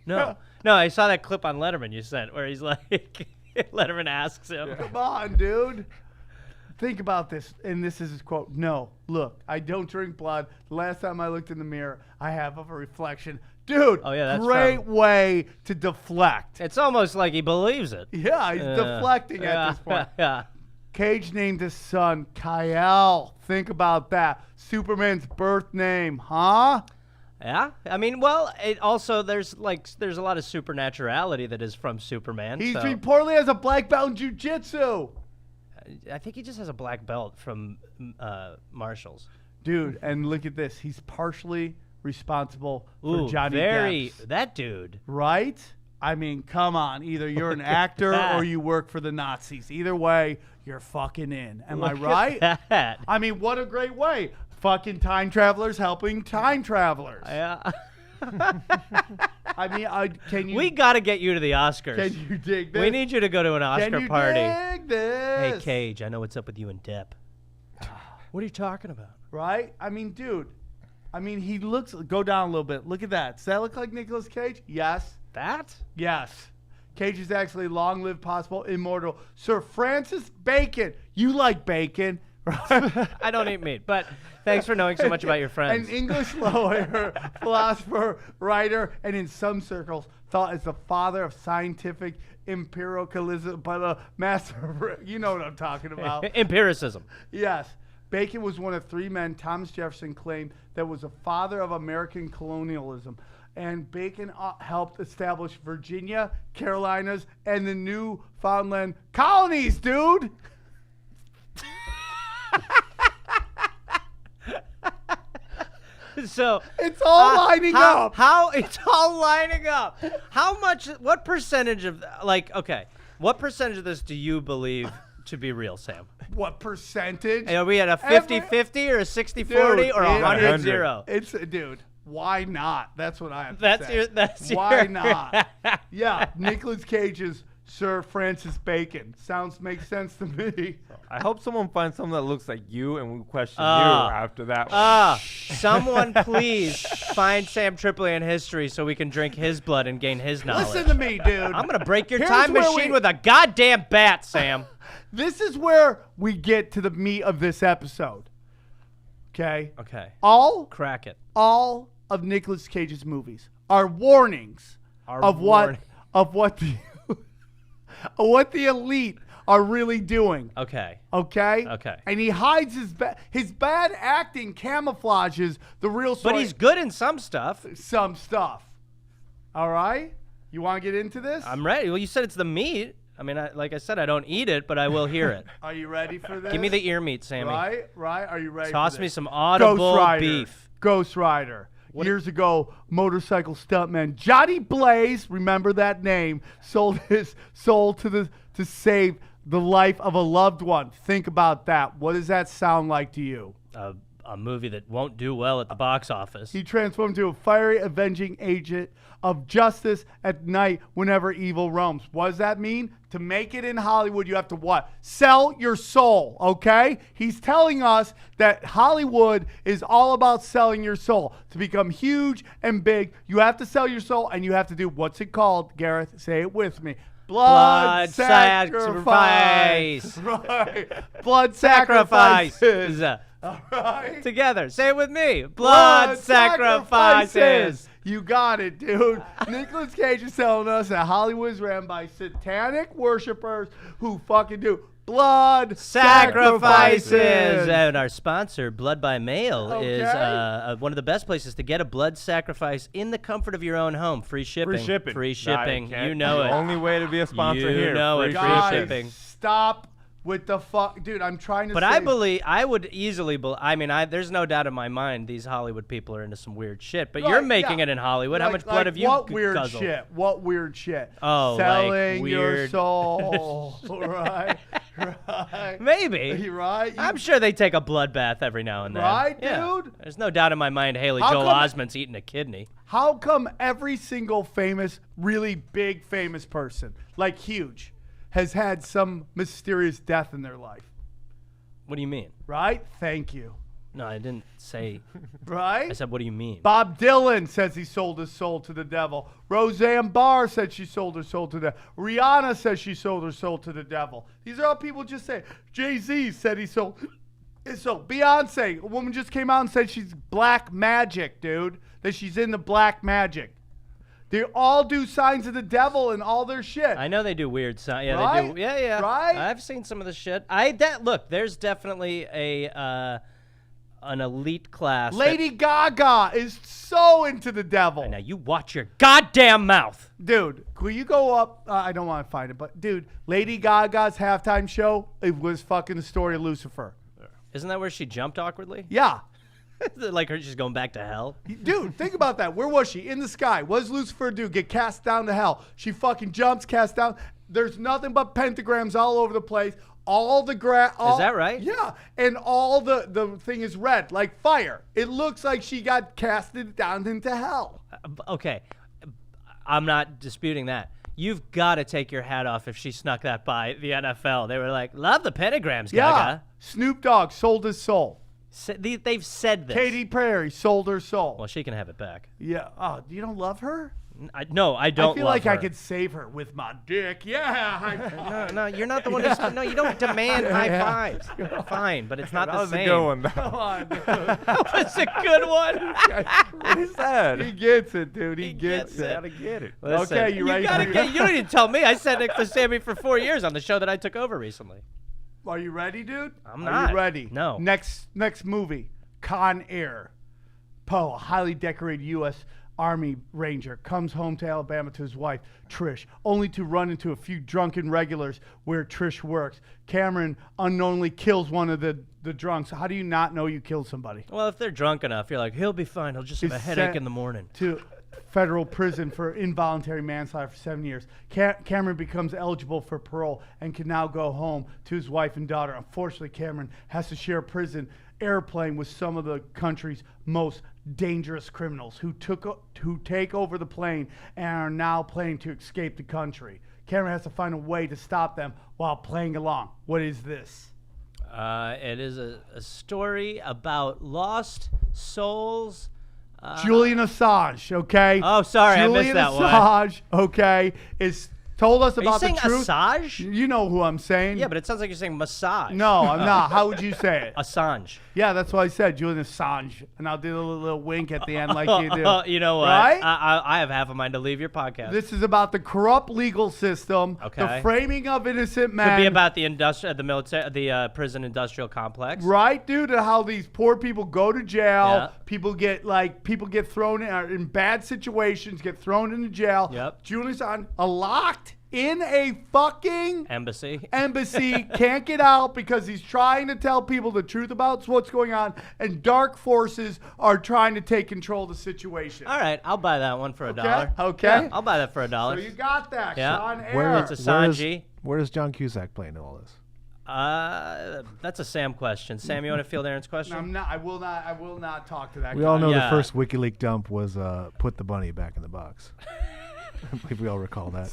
No, I saw that clip on Letterman you sent where he's like, Letterman asks him. Come on, dude. Think about this, and this is his quote. No, look, I don't drink blood. The last time I looked in the mirror, I have of a reflection. Dude, Oh, yeah, that's great way to deflect. It's almost like he believes it. Yeah, he's deflecting at this point. Yeah. Cage named his son Kyle. Think about that. Superman's birth name, huh? Yeah, I mean, well, it also there's a lot of supernaturality that is from Superman. He so reportedly has a black belt in jiu-jitsu. I think he just has a black belt from Marshall's. Dude, and look at this. He's partially responsible for Ooh, Johnny very Depp's. that dude. Right? I mean, come on. Either you're an actor that. or you work for the Nazis. Either way, you're fucking in. Am I Look right? at that. I mean, what a great way. Fucking time travelers helping time travelers. Yeah. I mean, can you We got to get you to the Oscars. can you dig this? We need you to go to an Can Oscar you party. dig this? Hey, Cage, I know what's up with you and Depp. What are you talking about? Right? I mean, dude. I mean, he looks. Go down a little bit. Look at that. Does that look like Nicolas Cage? Yes. That? Yes. Cage is actually long-lived, possible, immortal. Sir Francis Bacon. You like bacon, right? I don't eat meat, but thanks for knowing so much about your friends. An English lawyer, philosopher, writer, and in some circles thought as the father of scientific empiricalism, but a master. You know what I'm talking about. Empiricism. Yes. Bacon was one of 3 men Thomas Jefferson claimed that was the father of American colonialism. And Bacon helped establish Virginia, Carolinas, and the Newfoundland colonies, dude. So It's all lining up. How it's all lining up. How much? What percentage of what percentage of this do you believe to be real, Sam? What percentage? Are we at a Every- 50-50 or a 60-40 Dude, or a it- 100-0? It's dude. Why not? That's what I have to That's say. your. That's Why your, not? Yeah, Nicolas Cage's Sir Francis Bacon. Makes sense to me. I hope someone finds someone that looks like you and we question you after that one. Someone please find Sam Tripoli in history so we can drink his blood and gain his knowledge. Listen to me, dude. I'm going to break your Here's time where machine with a goddamn bat, Sam. This is where we get to the meat of this episode. Okay? Okay. All of Nicolas Cage's movies are warnings of what the elite are really doing. Okay. Okay? Okay. And he hides his bad acting camouflages the real story. But he's good in some stuff. Some stuff. All right? You want to get into this? I'm ready. Well, you said it's the meat. I mean, like I said, I don't eat it, but I will hear it. Are you ready for this? Give me the ear meat, Sammy. Right. Are you ready Toss for this? me some audible beef. Ghost Rider. Years ago, motorcycle stuntman Johnny Blaze, remember that name, sold his soul to save the life of a loved one. Think about that. What does that sound like to you? A movie that won't do well at the box office. He transformed into a fiery, avenging agent of justice at night whenever evil roams. What does that mean? To make it in Hollywood, you have to what? Sell your soul, okay? He's telling us that Hollywood is all about selling your soul. To become huge and big, you have to sell your soul, and you have to do, what's it called, Gareth? Say it with me. Blood sacrifice. Right. Blood sacrifices. All right. Together. Say it with me. Blood sacrifices. You got it, dude. Nicolas Cage is telling us that Hollywood is ran by satanic worshipers who fucking do blood sacrifices. And our sponsor, Blood by Mail, is Okay. one of the best places to get a blood sacrifice in the comfort of your own home. Free shipping. Free shipping. Nah, you know the it. only way to be a sponsor You here. know it. Free Free Guys, shipping. stop with the fuck. Dude, I'm trying to But say. I would easily there's no doubt in my mind these Hollywood people are into some weird shit. But Right, you're making yeah. it in Hollywood. How much blood have you What weird guzzled? shit? What weird shit? Oh, selling like your weird- soul. Right. Maybe. Right. I'm sure they take a bloodbath every now and then. Right, Yeah. dude? There's no doubt in my mind Haley How Joel come- Osment's eating a kidney. How come every single really big famous person, like huge, has had some mysterious death in their life? What do you mean? Right? Thank you. No, I didn't say. Right? I said, what do you mean? Bob Dylan says he sold his soul to the devil. Roseanne Barr said she sold her soul to the devil. Rihanna says she sold her soul to the devil. These are all people just say. Jay-Z said he sold his soul. Beyonce, a woman just came out and said she's black magic, dude. That she's into black magic. They all do signs of the devil and all their shit. I know they do weird signs. Yeah, Right? they do. Yeah. Right? I've seen some of the shit. Look, there's definitely an elite class. Lady Gaga is so into the devil. Now you watch your goddamn mouth. Dude, will you go up? I don't want to find it, but dude, Lady Gaga's halftime show, it was fucking the story of Lucifer. Isn't that where she jumped awkwardly? Yeah. Like her just going back to hell? Dude, think about that. Where was she? In the sky. What does Lucifer do? Get cast down to hell. She fucking jumps, cast down. There's nothing but pentagrams all over the place. All the grass. Is that right? Yeah. And all the thing is red, like fire. It looks like she got casted down into hell. Okay. I'm not disputing that. You've got to take your hat off if she snuck that by the NFL. They were like, love the pentagrams, Yeah. Gaga. Snoop Dogg sold his soul. They've said this. Katy Perry sold her soul. Well, she can have it back. Yeah. Oh, you don't love her? No, I don't. I feel love like her. I could save her with my dick. Yeah. No, you're not the one who's. No, you don't demand high fives. Fine, but it's not That the was same. a good one, though. Come on, dude. That's a good one. What is that? He gets it, dude. He gets gets it. it. Gotta get it. Listen, Okay, you ready gotta for get, you don't need to tell me. I said it for Sammy for 4 years on the show that I took over recently. Are you ready, dude? I'm Are not. you ready? No. Next movie, Con Air. Poe, a highly decorated U.S. Army Ranger, comes home to Alabama to his wife, Trish, only to run into a few drunken regulars where Trish works. Cameron unknowingly kills one of the drunks. How do you not know you killed somebody? Well, if they're drunk enough, you're like, he'll be fine. He'll just have a He's headache sent in the morning. To federal prison for involuntary manslaughter for 7 years. Cameron becomes eligible for parole and can now go home to his wife and daughter. Unfortunately, Cameron has to share a prison airplane with some of the country's most dangerous criminals who take over the plane and are now planning to escape the country. Cameron has to find a way to stop them while playing along. What is this? It is a story about lost souls. Julian Assange, okay? Oh, sorry, I missed Julian that one. Assange, okay, is told us Are you about the saying truth. Assange? You know who I'm saying. Yeah, but it sounds like you're saying massage. No, I'm not. How would you say it? Assange. Yeah, that's what I said, Julian Assange. And I'll do a little wink at the end like you do. You know what? Right? I have half a mind to leave your podcast. This is about the corrupt legal system, Okay. the framing of innocent men. Could be about the prison industrial complex. Right, dude, and how these poor people go to jail. Yeah. People get thrown in bad situations, get thrown into jail. Yep. Julian Assange locked in a fucking Embassy. can't get out because he's trying to tell people the truth about what's going on, and dark forces are trying to take control of the situation. All right, I'll buy that one for $1. Okay. Yeah, I'll buy that for $1. So you got that, Yeah. Sean Where Air. It's Assange. Where does John Cusack play in all this? That's a Sam question. Sam, you want to field Aaron's question? I will not talk to that We guy. all know Yeah. the first WikiLeaks dump was put the bunny back in the box. I believe we all recall that.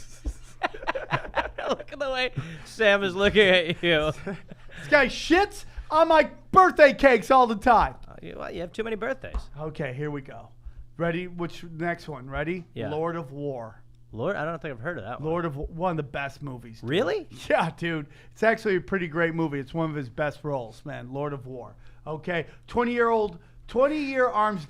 Look at the way Sam is looking at you. This guy shits on my birthday cakes all the time. You have too many birthdays. Okay, here we go. Ready? Which next one? Ready? Yeah. Lord of War. Lord, I don't think I've heard of that one. Lord of War, one of the best movies. Dude. Really? Yeah, dude. It's actually a pretty great movie. It's one of his best roles, man. Lord of War. Okay, 20-year arms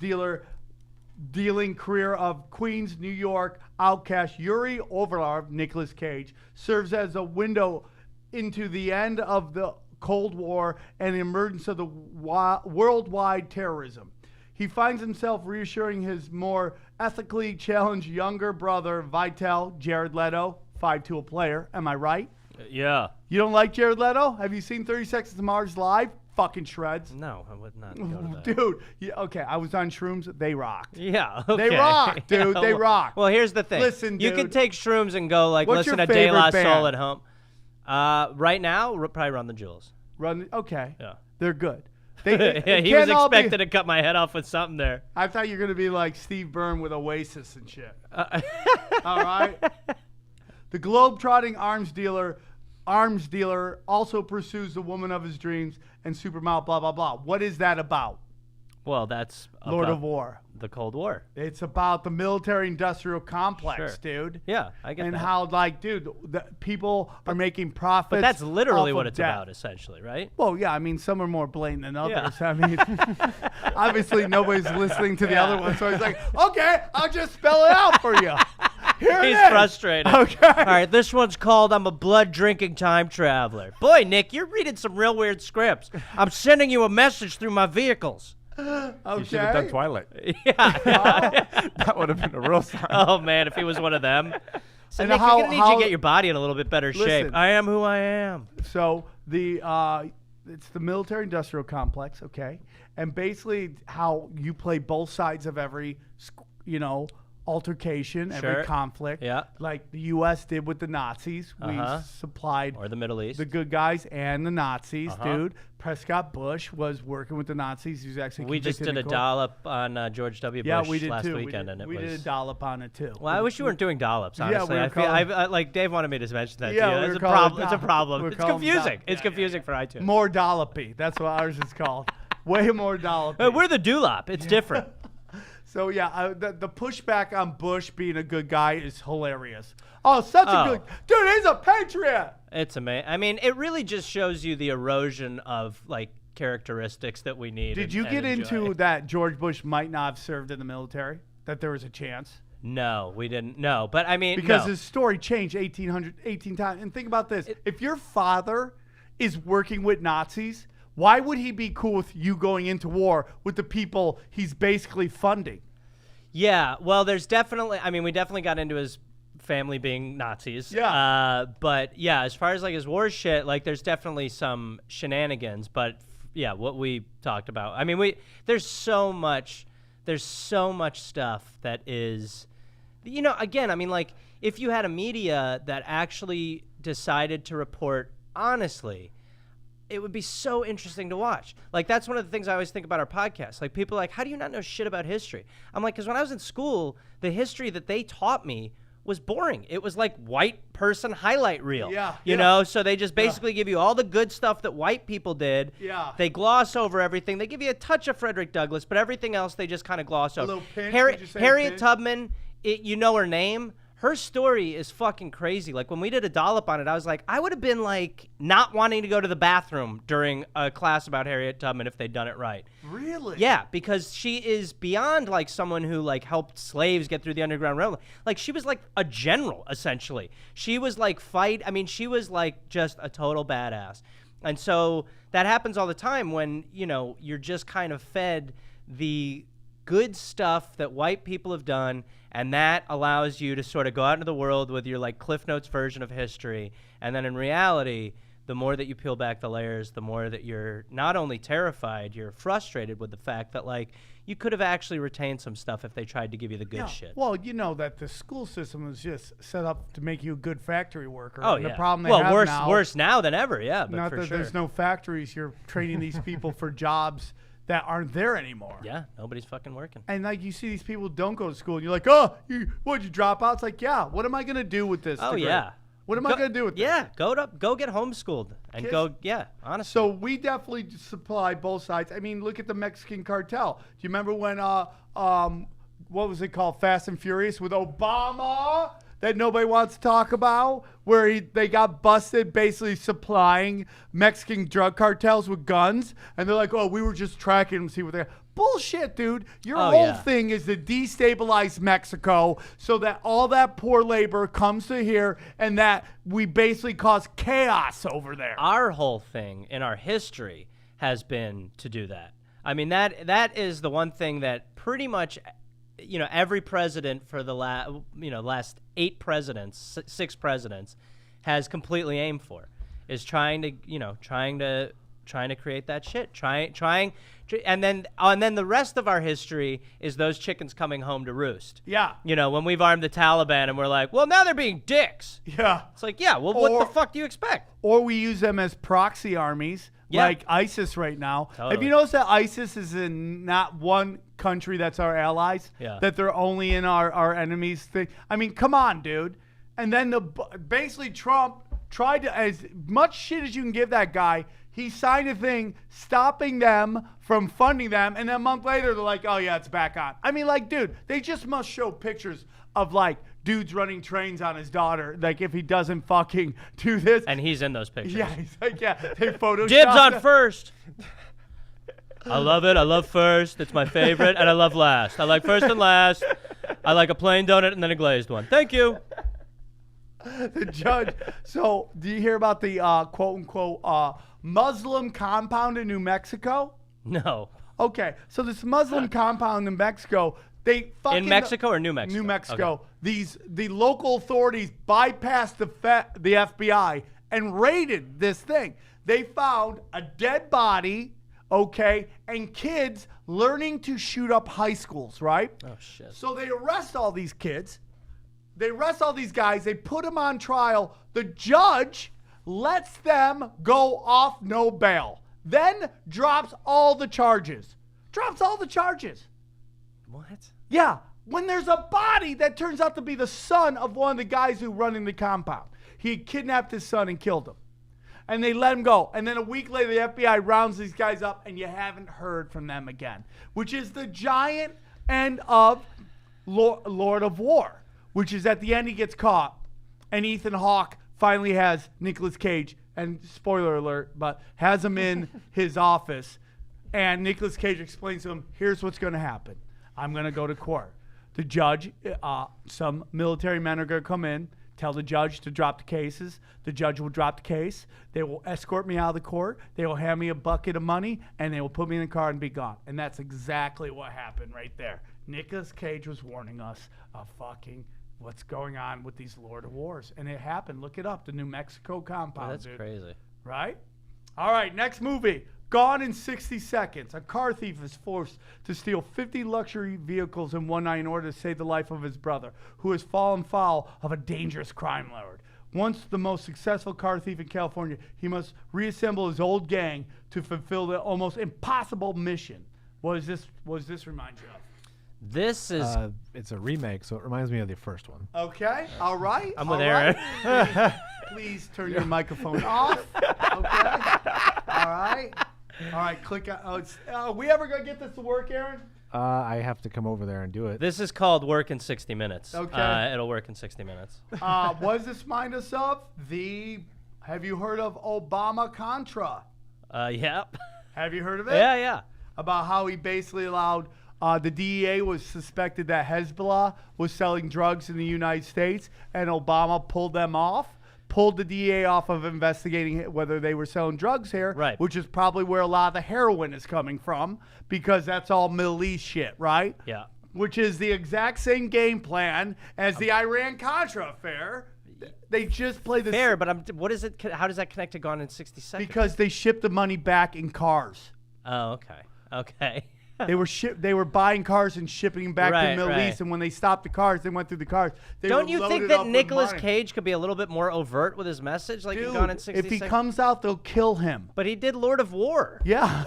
dealing career of Queens, New York outcast Yuri Overlov, Nicolas Cage, serves as a window into the end of the Cold War and the emergence of the worldwide terrorism. He finds himself reassuring his more ethically challenged younger brother, Vital, Jared Leto, 5'2" player. Am I right? Yeah. You don't like Jared Leto? Have you seen 30 Seconds to Mars live? Fucking shreds. No, I would not go to that. Dude, okay, I was on shrooms. They rocked. Yeah, okay. They rock, dude. They rock. Well, here's the thing. Listen, you dude. can take shrooms and go like What's listen your to De La favorite Soul band? at home. Right now, probably Run the Jewels. Okay. Yeah. They're good. They, Yeah, he was expected to cut my head off with something there. I thought you were going to be like Steve Byrne with Oasis and shit. All right? The globe-trotting arms dealer also pursues the woman of his dreams and supermodel, blah, blah, blah. What is that about? Well, that's Lord about of War. the Cold War. It's about the military-industrial complex, Sure. dude. Yeah, I get And that. how, like, dude, the people are making profits. But that's literally off what of it's debt. about, essentially, right? Well, yeah, I mean, some are more blatant than others. Yeah. I mean, obviously nobody's listening to the other one, so he's like, okay, I'll just spell it out for you. Here He's it is. frustrated. Okay. All right, this one's called I'm a Blood Drinking Time Traveler. Boy, Nick, you're reading some real weird scripts. I'm sending you a message through my vehicles. Okay. You should have done Twilight. Yeah. That would have been a real sign. Oh, man, if he was one of them. So, And Nick, how- you're going to need how- you to get your body in a little bit better shape. Listen. I am who I am. So it's the military-industrial complex, okay, and basically how you play both sides of every, altercation, Sure. every conflict. Yeah. Like the U.S. did with the Nazis. Uh-huh. We supplied Or the Middle East. the good guys and the Nazis, Uh-huh. dude. Prescott Bush was working with the Nazis. He was actually We just convicted did a in court. dollop on George W. Yeah, Bush we did last too. weekend, and it we was... did a dollop on it too. Well, I wish you weren't doing dollops, Yeah, honestly. we were I feel, calling- like Dave wanted me to mention that Yeah, to you. we It's were a calling problem. It's a dollop. problem. We're It's calling confusing. dollop. It's confusing for iTunes. More dollopy. That's what ours is called. Way more dollopy. We're the doolop. It's different. So yeah, the pushback on Bush being a good guy is hilarious. Oh, such a good dude. He's a patriot. It's amazing. I mean, it really just shows you the erosion of like characteristics that we need. Did you get into that George Bush might not have served in the military? That there was a chance? No, we didn't. No, but I mean, Because no. his story changed 18 times. And think about this. If your father is working with Nazis, why would he be cool with you going into war with the people he's basically funding? Yeah, well, there's definitely. I mean, we definitely got into his family being Nazis. Yeah. But yeah, as far as like his war shit, like there's definitely some shenanigans. But yeah, what we talked about. I mean, there's so much stuff that is, again, I mean, like if you had a media that actually decided to report honestly, it would be so interesting to watch. Like, that's one of the things I always think about our podcast. Like, people are like, how do you not know shit about history? I'm like, because when I was in school, the history that they taught me was boring. It was like white person highlight reel. You know, so they just basically give you all the good stuff that white people did. They gloss over everything. They give you a touch of Frederick Douglass, but everything else they just kind of gloss over. A little pinch, Harriet Tubman, you know her name. Her story is fucking crazy. Like, when we did a dollop on it, I was like, I would have been like not wanting to go to the bathroom during a class about Harriet Tubman if they'd done it right. Really? Yeah, because she is beyond like someone who like helped slaves get through the Underground Railroad. Like, she was like a general, essentially. She was like she was like just a total badass. And so that happens all the time when, you know, you're just kind of fed the good stuff that white people have done, and that allows you to sort of go out into the world with your like Cliff Notes version of history. And then in reality, the more that you peel back the layers, the more that you're not only terrified, you're frustrated with the fact that like you could have actually retained some stuff if they tried to give you the good shit. Well, you know that the school system is just set up to make you a good factory worker. Oh, and yeah. The problem they have worse now than ever, yeah. But not for that sure. there's no factories. You're training these people for jobs that aren't there anymore. Yeah, nobody's fucking working. And like you see these people who don't go to school, and you're like, oh, what'd you drop out? It's like, yeah, what am I gonna do with this? Oh degree? yeah. What am I gonna do with this? Yeah, go get homeschooled and honestly. So we definitely supply both sides. I mean, look at the Mexican cartel. Do you remember when what was it called, Fast and Furious with Obama? That nobody wants to talk about, where they got busted basically supplying Mexican drug cartels with guns, and they're like, oh, we were just tracking them to see what they got. Bullshit, dude. Your whole thing is to destabilize Mexico so that all that poor labor comes to here and that we basically cause chaos over there. Our whole thing in our history has been to do that. I mean, that is the one thing that pretty much, you know, every president for the last 6 presidents has completely aimed for, is trying to create that shit, and then the rest of our history is those chickens coming home to roost. Yeah. You know, when we've armed the Taliban and we're like, well, now they're being dicks. Yeah. It's like, yeah, well, what the fuck do you expect? Or we use them as proxy armies, like ISIS right now. Totally. Have you noticed that ISIS is in not one country that's our allies? Yeah. That they're only in our enemies thing? I mean, come on, dude. And then basically Trump tried to, as much shit as you can give that guy, he signed a thing stopping them from funding them, and then a month later they're like, oh yeah, it's back on. I mean, like, dude, they just must show pictures of like dudes running trains on his daughter, like if he doesn't fucking do this. And he's in those pictures. Yeah, he's like, yeah, they photoshopped Dibs on him. first. I love it. I love first. It's my favorite. And I love last. I like first and last. I like a plain donut and then a glazed one. Thank you. The judge. So, do you hear about the quote unquote Muslim compound in New Mexico? No. Okay, so this Muslim compound in Mexico, they fucking In Mexico or New Mexico? New Mexico. Okay. The local authorities bypassed the FBI and raided this thing. They found a dead body, okay, and kids learning to shoot up high schools, right? Oh shit. So they arrest all these kids. They arrest all these guys. They put them on trial. The judge lets them go off no bail. Then drops all the charges. Drops all the charges. What? Yeah. When there's a body that turns out to be the son of one of the guys who running the compound. He kidnapped his son and killed him. And they let him go. And then a week later, the FBI rounds these guys up, and you haven't heard from them again. Which is the giant end of Lord of War. Which is at the end he gets caught. And Ethan Hawke finally has Nicolas Cage, and spoiler alert, but has him in his office. And Nicolas Cage explains to him, here's what's going to happen. I'm going to go to court. The judge, some military men are going to come in, tell the judge to drop the cases. The judge will drop the case. They will escort me out of the court. They will hand me a bucket of money, and they will put me in the car and be gone. And that's exactly what happened right there. Nicolas Cage was warning us of fucking what's going on with these Lord of Wars. And it happened. Look it up. The New Mexico compound. Oh, that's dude. crazy. Right? All right, next movie. Gone in 60 Seconds. A car thief is forced to steal 50 luxury vehicles in one night in order to save the life of his brother, who has fallen foul of a dangerous crime lord. Once the most successful car thief in California, he must reassemble his old gang to fulfill the almost impossible mission. What does this remind you of? This is. It's a remake, so it reminds me of the first one. Okay. All right. I'm with all Aaron. right. Please turn your microphone off. Okay. All right. All right. Click on. Are we ever going to get this to work, Aaron? I have to come over there and do it. This is called Work in 60 Minutes. Okay. It'll work in 60 minutes. What does this remind us of? Have you heard of Obama Contra? Yeah. Have you heard of it? Yeah. About how he basically allowed the DEA was suspected that Hezbollah was selling drugs in the United States, and Obama pulled the DEA off of investigating whether they were selling drugs here, Right. which is probably where a lot of the heroin is coming from, because that's all Middle East shit, right? Yeah. Which is the exact same game plan as the Iran-Contra affair. They just play this Fair, but what is it? How does that connect to Gone in 60 Seconds? because they shipped the money back in cars. Oh, okay. They were buying cars and shipping them back to Right, the Middle right. East, and when they stopped the cars, they went through the cars. They Don't were you think loaded up that with Nicolas money. Cage could be a little bit more overt with his message, like in Dude, Gone in 60 if he Seconds? comes out, they'll kill him. But he did Lord of War. Yeah,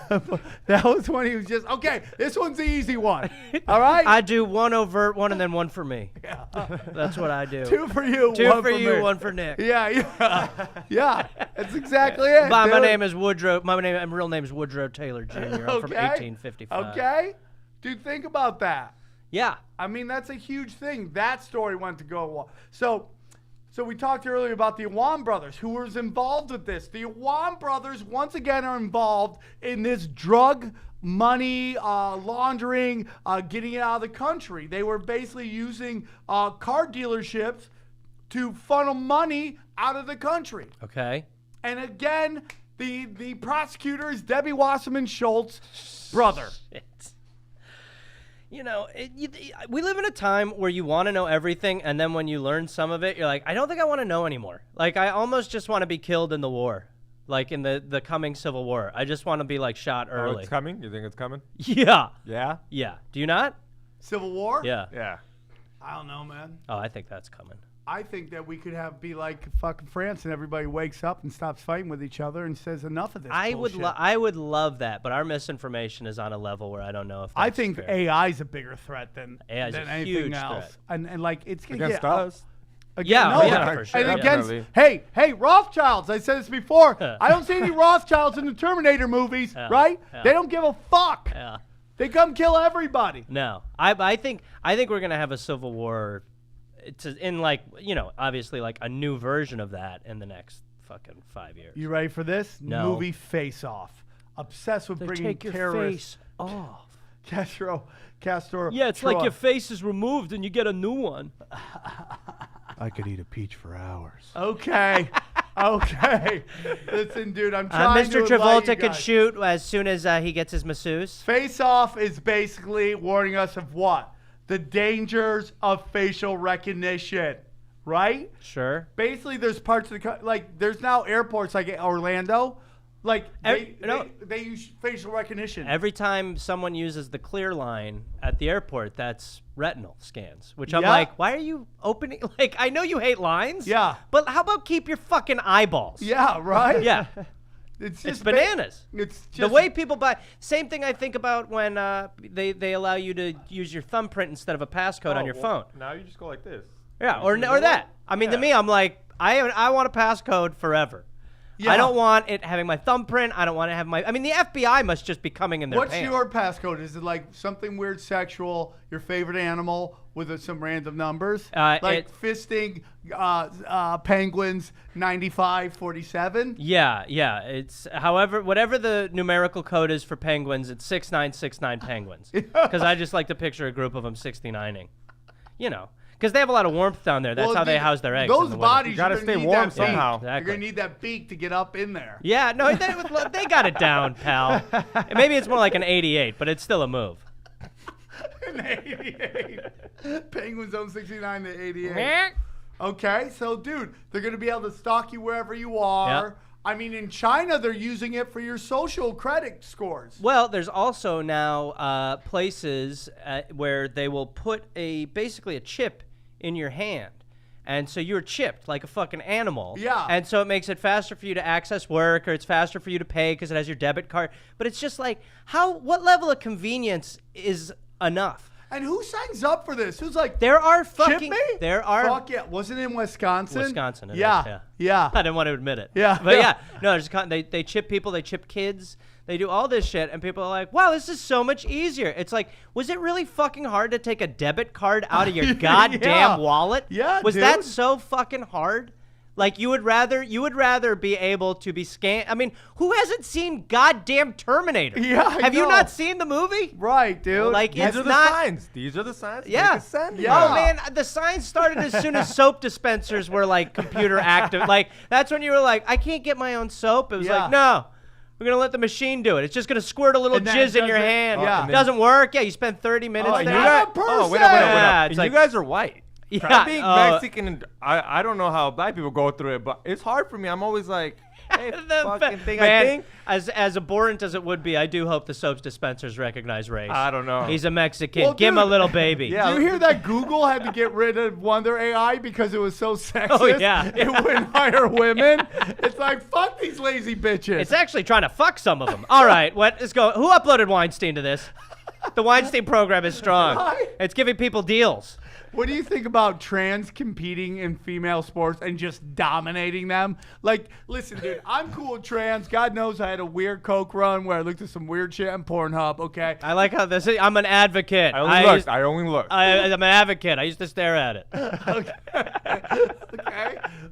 that was when he was just, okay, this one's the easy one. All right? I do one overt one and then one for me. Yeah. That's what I do. Two for you, Two one for you, me. one for Nick. Yeah. That's exactly it. My dude. name is Woodrow. My real name is Woodrow Taylor Jr. I'm from 1855. Okay? Dude, think about that. Yeah. I mean, that's a huge thing. That story went to go well. So we talked earlier about the Iwan brothers, who was involved with this. The Iwan brothers, once again, are involved in this drug money laundering, getting it out of the country. They were basically using car dealerships to funnel money out of the country. Okay. And again, the prosecutor is Debbie Wasserman Schultz's brother. Shit. You know, we live in a time where you want to know everything, and then when you learn some of it, you're like, I don't think I want to know anymore. Like, I almost just want to be killed in the war, like in the coming Civil War. I just want to be, like, shot Oh, early. it's coming? You think it's coming? Yeah. Yeah? Yeah. Do you not? Civil War? Yeah. Yeah. I don't know, man. Oh, I think that's coming. I think that we could be like fucking France, and everybody wakes up and stops fighting with each other and says enough of this. I bullshit. would love that, but our misinformation is on a level where I don't know if that's I think fair. AI is a bigger threat than AI is a anything huge else. threat. And like it's gonna Against get us? Yeah, no, yeah, for sure. And Yeah. against Definitely. hey Rothschilds. I said this before. I don't see any Rothschilds in the Terminator movies, right? yeah. They don't give a fuck. Yeah. They come kill everybody. No. I think we're going to have a Civil War in like, you know, obviously like a new version of that in the next fucking 5 years. You ready for this? No. Movie Face Off. Obsessed with They bringing take your terrorists. face off. Castro. Yeah, it's like Troy. your face is removed and you get a new one. I could eat a peach for hours. Okay. Okay. Listen, dude, I'm trying to Mr. enlighten you Travolta could guys. shoot as soon as he gets his masseuse. Face Off is basically warning us of what? The dangers of facial recognition, right? Sure. Basically, there's parts of the like there's now airports like Orlando, like they use facial recognition. Every time someone uses the clear line at the airport, that's retinal scans, which I'm Yeah. like, why are you opening? Like, I know you hate lines. Yeah. But how about keep your fucking eyeballs? Yeah, right. Yeah. It's It's just bananas. It's just The way people buy. Same thing I think about when they allow you to use your thumbprint instead of a passcode on your phone. Now you just go like this. Yeah, You or see the that. one? I mean, to Yeah. me, I'm like, I want a passcode forever. Yeah. I don't want it having my thumbprint. I don't want to have my. I mean, the FBI must just be coming in their What's pants. your passcode? Is it like something weird sexual, your favorite animal with some random numbers? Like fisting penguins 9547? Yeah. It's whatever the numerical code is for penguins, it's 6969 penguins. Because I just like to picture a group of them 69ing. You know, because they have a lot of warmth down there. That's Well, how they dude, house their eggs. Those in the bodies, winter. gotta you're gonna stay need warm that somehow. beak. Exactly. You're gonna need that beak to get up in there. Yeah, no, they got it down, pal. Maybe it's more like an 88, but it's still a move. An 88. Penguins own 69 to 88. Okay, so dude, they're gonna be able to stalk you wherever you are. Yep. I mean, in China, they're using it for your social credit scores. Well, there's also now places where they will put basically a chip in your hand, And so you're chipped like a fucking animal. Yeah. And so it makes it faster for you to access work, or it's faster for you to pay because it has your debit card. But it's just like, what level of convenience is enough? And who signs up for this? Who's like, There are chip fucking, me? there are, Fuck yeah. Was it in Wisconsin? Wisconsin. It is, Yeah. Yeah. I didn't want to admit it. Yeah. But yeah, no, they chip people, they chip kids, they do all this shit, and people are like, wow, this is so much easier. It's like, was it really fucking hard to take a debit card out of your goddamn wallet? Yeah, Was dude. that so fucking hard? Like, you would rather be able to be scanned. I mean, who hasn't seen goddamn Terminator? Yeah, I Have you know. not seen the movie? Right, dude. Like, These it's are the not. signs. These are the signs. Yeah. Make a send. Yeah. Oh man, the signs started as soon as soap dispensers were like computer active. Like, that's when you were like, I can't get my own soap. It was Yeah. like, no, we're gonna let the machine do it. It's just gonna squirt a little And that jizz in your doesn't- hand. yeah. It doesn't work. Yeah, you spend 30 minutes Oh, and there. you I'm guys, a oh, wait person. up. Yeah, And it's you like- guys are white. Yeah, Try being oh. Mexican, and I don't know how black people go through it, but it's hard for me. I'm always like, hey, fucking thing. I Man, think. as abhorrent as it would be, I do hope the soap dispensers recognize race. I don't know. He's a Mexican. Well, Give him a dude, little baby. Yeah. Do you hear that Google had to get rid of one of their AI because it was so sexist? Oh, yeah. It wouldn't hire women. It's like, fuck these lazy bitches. It's actually trying to fuck some of them. All right, let's go. Who uploaded Weinstein to this? The Weinstein program is strong. Right. It's giving people deals. What do you think about trans competing in female sports and just dominating them? Like, listen, dude, I'm cool with trans. God knows I had a weird Coke run where I looked at some weird shit on Pornhub, okay? I like how this is. I'm an advocate. I only looked. I'm an advocate. I used to stare at it. Okay?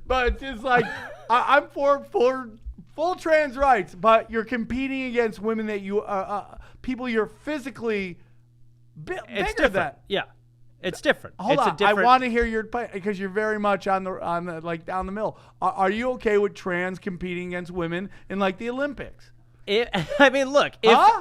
But it's just like, I'm for full trans rights, but you're competing against women that you, people you're physically It's bigger different. than. Yeah, it's different. Hold it's on, a different. I want to hear your because you're very much on the like down the middle. Are you okay with trans competing against women in like the Olympics? I mean, look, Huh?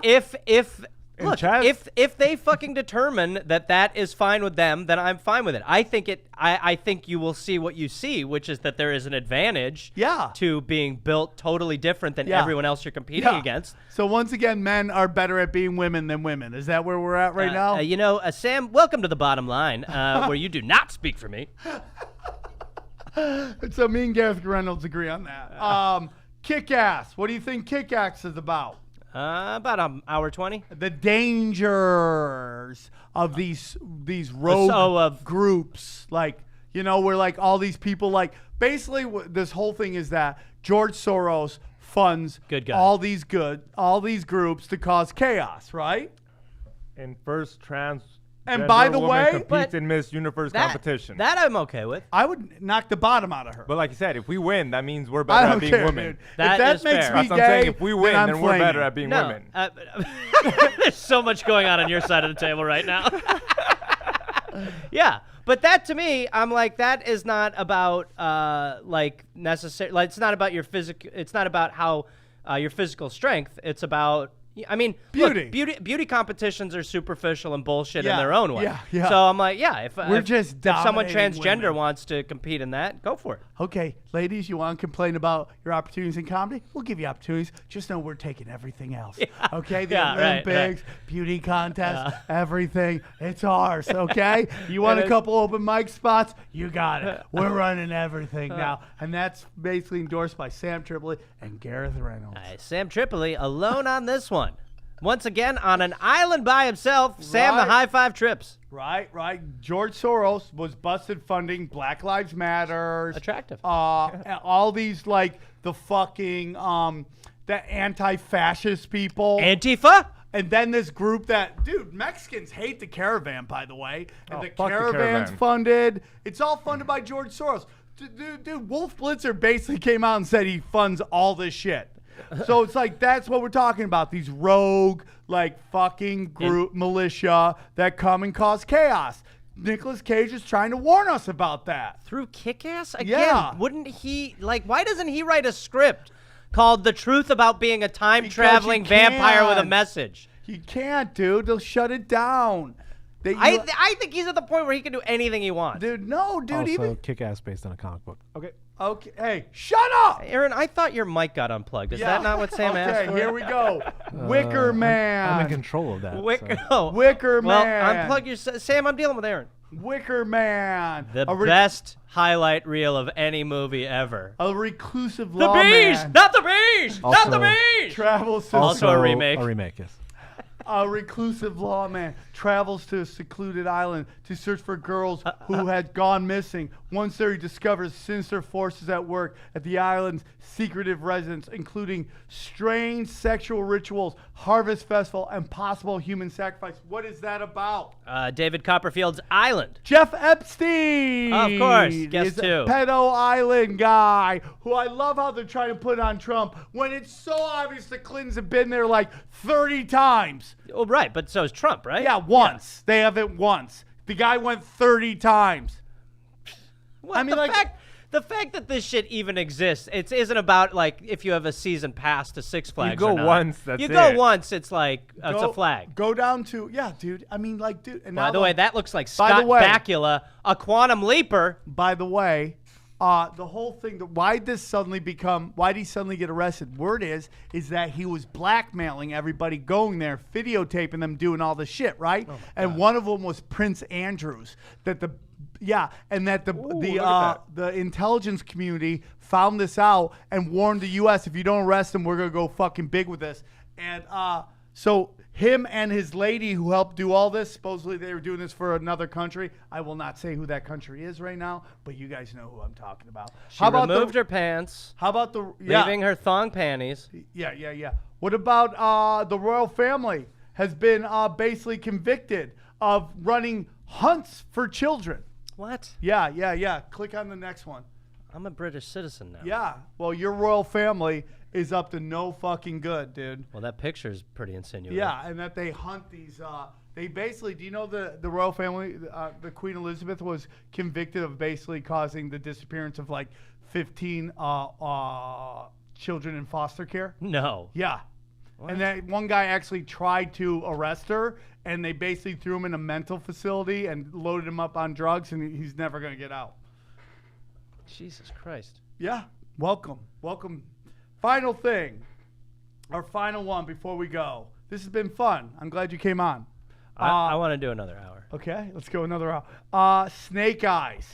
if they fucking determine that is fine with them, then I'm fine with it. I think you will see what you see, which is that there is an advantage Yeah. to being built totally different than Yeah. everyone else you're competing Yeah. against. So once again, men are better at being women than women. Is that where we're at right now? You know, Sam, welcome to the bottom line, where you do not speak for me. So me and Gareth Reynolds agree on that. Kick-Ass. What do you think Kick-Ass is about? About an hour 20. The dangers of these rogue groups, like, you know, where like all these people, like, basically this whole thing is that George Soros funds Good guy. all these groups to cause chaos, right? And first trans. And by the way- competes But in Miss Universe competition. That I'm okay with. I would knock the bottom out of her. But like you said, if we win, that means we're I better don't at being care, women. dude. That if that is makes fair. me That's what gay, I'm saying. If we win, I'm then we're better flaming. at being No, women. there's so much going on your side of the table right now. Yeah, but that to me, I'm like, that is not about like necessary. Like, it's not about your physical. It's not about how your physical strength. It's about. I mean, Beauty. Look, beauty competitions are superficial and bullshit Yeah, in their own way. yeah, yeah. So I'm like, yeah, if We're just if someone dominating transgender women. wants to compete in that, go for it. Okay, ladies, you want to complain about your opportunities in comedy? We'll give you opportunities. Just know we're taking everything else. Okay, the Yeah, right, Olympics, beauty contests, everything. It's ours. Okay, you want a couple open mic spots? You got it. We're running everything now, and that's basically endorsed by Sam Tripoli and Gareth Reynolds. Sam Tripoli alone on this one. Once again, on an island by himself, Sam the Right. high five trips. Right. George Soros was busted funding Black Lives Matters. Attractive. All these like the fucking the anti-fascist people. Antifa? And then this group that, dude, Mexicans hate the caravan, by the way. And Oh, the fuck the caravan's caravan. funded. It's all funded by George Soros. Dude, Wolf Blitzer basically came out and said he funds all this shit. So it's like, that's what we're talking about. These rogue, like, fucking group militia that come and cause chaos. Nicolas Cage is trying to warn us about that. Through Kick-Ass? Again, Yeah. wouldn't he, like, why doesn't he write a script called The Truth About Being a Time-Traveling Because you Vampire with a can't. Message? He can't, dude. They'll shut it down. I think he's at the point where he can do anything he wants. Dude, Also, even... Kick-Ass based on a comic book. Okay. Okay, hey, shut up! Aaron, I thought your mic got unplugged. Is that not what Sam asked for? Okay, here we go. Wicker Man. I'm in control of that. Wicker, so. oh. Wicker Well, Man. unplug your... Sam, I'm dealing with Aaron. Wicker Man. The best highlight reel of any movie ever. A reclusive The lawman. Bees! Not the Bees! Not Also- the Bees! Travels to Also a remake. A remake, yes. A reclusive lawman travels to a secluded island to search for girls who had gone missing. Once there, he discovers sinister forces at work at the island's secretive residence, including strange sexual rituals, harvest festival, and possible human sacrifice. What is that about? David Copperfield's Island. Jeff Epstein. Of course, guess is two. a pedo island guy who I love how they're trying to put on Trump when it's so obvious the Clintons have been there like 30 times. Well, right, but so is Trump, right? Yeah, once. They have it once. The guy went 30 times. Well, I mean, the fact that this shit even exists, it isn't about like if you have a season pass to Six Flags. go or not. once, that's you go it. once, it's like it's a flag. Go down to, yeah, dude. I mean, like, dude. And By now the way, that looks like By the Scott way- Bakula, a quantum leaper. By the way, the whole thing, why'd he suddenly get arrested? Word is that he was blackmailing everybody going there, videotaping them doing all this shit, right? And one of them was Prince Andrews. The intelligence community found this out and warned the U.S. if you don't arrest him, we're gonna go fucking big with this. And so him and his lady who helped do all this, supposedly they were doing this for another country. I will not say who that country is right now, but you guys know who I'm talking about. She removed her pants, How about the leaving her thong panties. Yeah. What about the royal family has been basically convicted of running hunts for children? What? Yeah. Click on the next one. I'm a British citizen now. Yeah. Well, your royal family is up to no fucking good, dude. Well, that picture's pretty insinuating. Yeah, and that they hunt these. They basically, do you know the royal family? The Queen Elizabeth was convicted of basically causing the disappearance of like 15 children in foster care. No. Yeah. And that one guy actually tried to arrest her, and they basically threw him in a mental facility and loaded him up on drugs, and he's never going to get out. Jesus Christ. Yeah. Welcome. Final thing. Our final one before we go. This has been fun. I'm glad you came on. I want to do another hour. Okay, let's go another hour. Snake Eyes.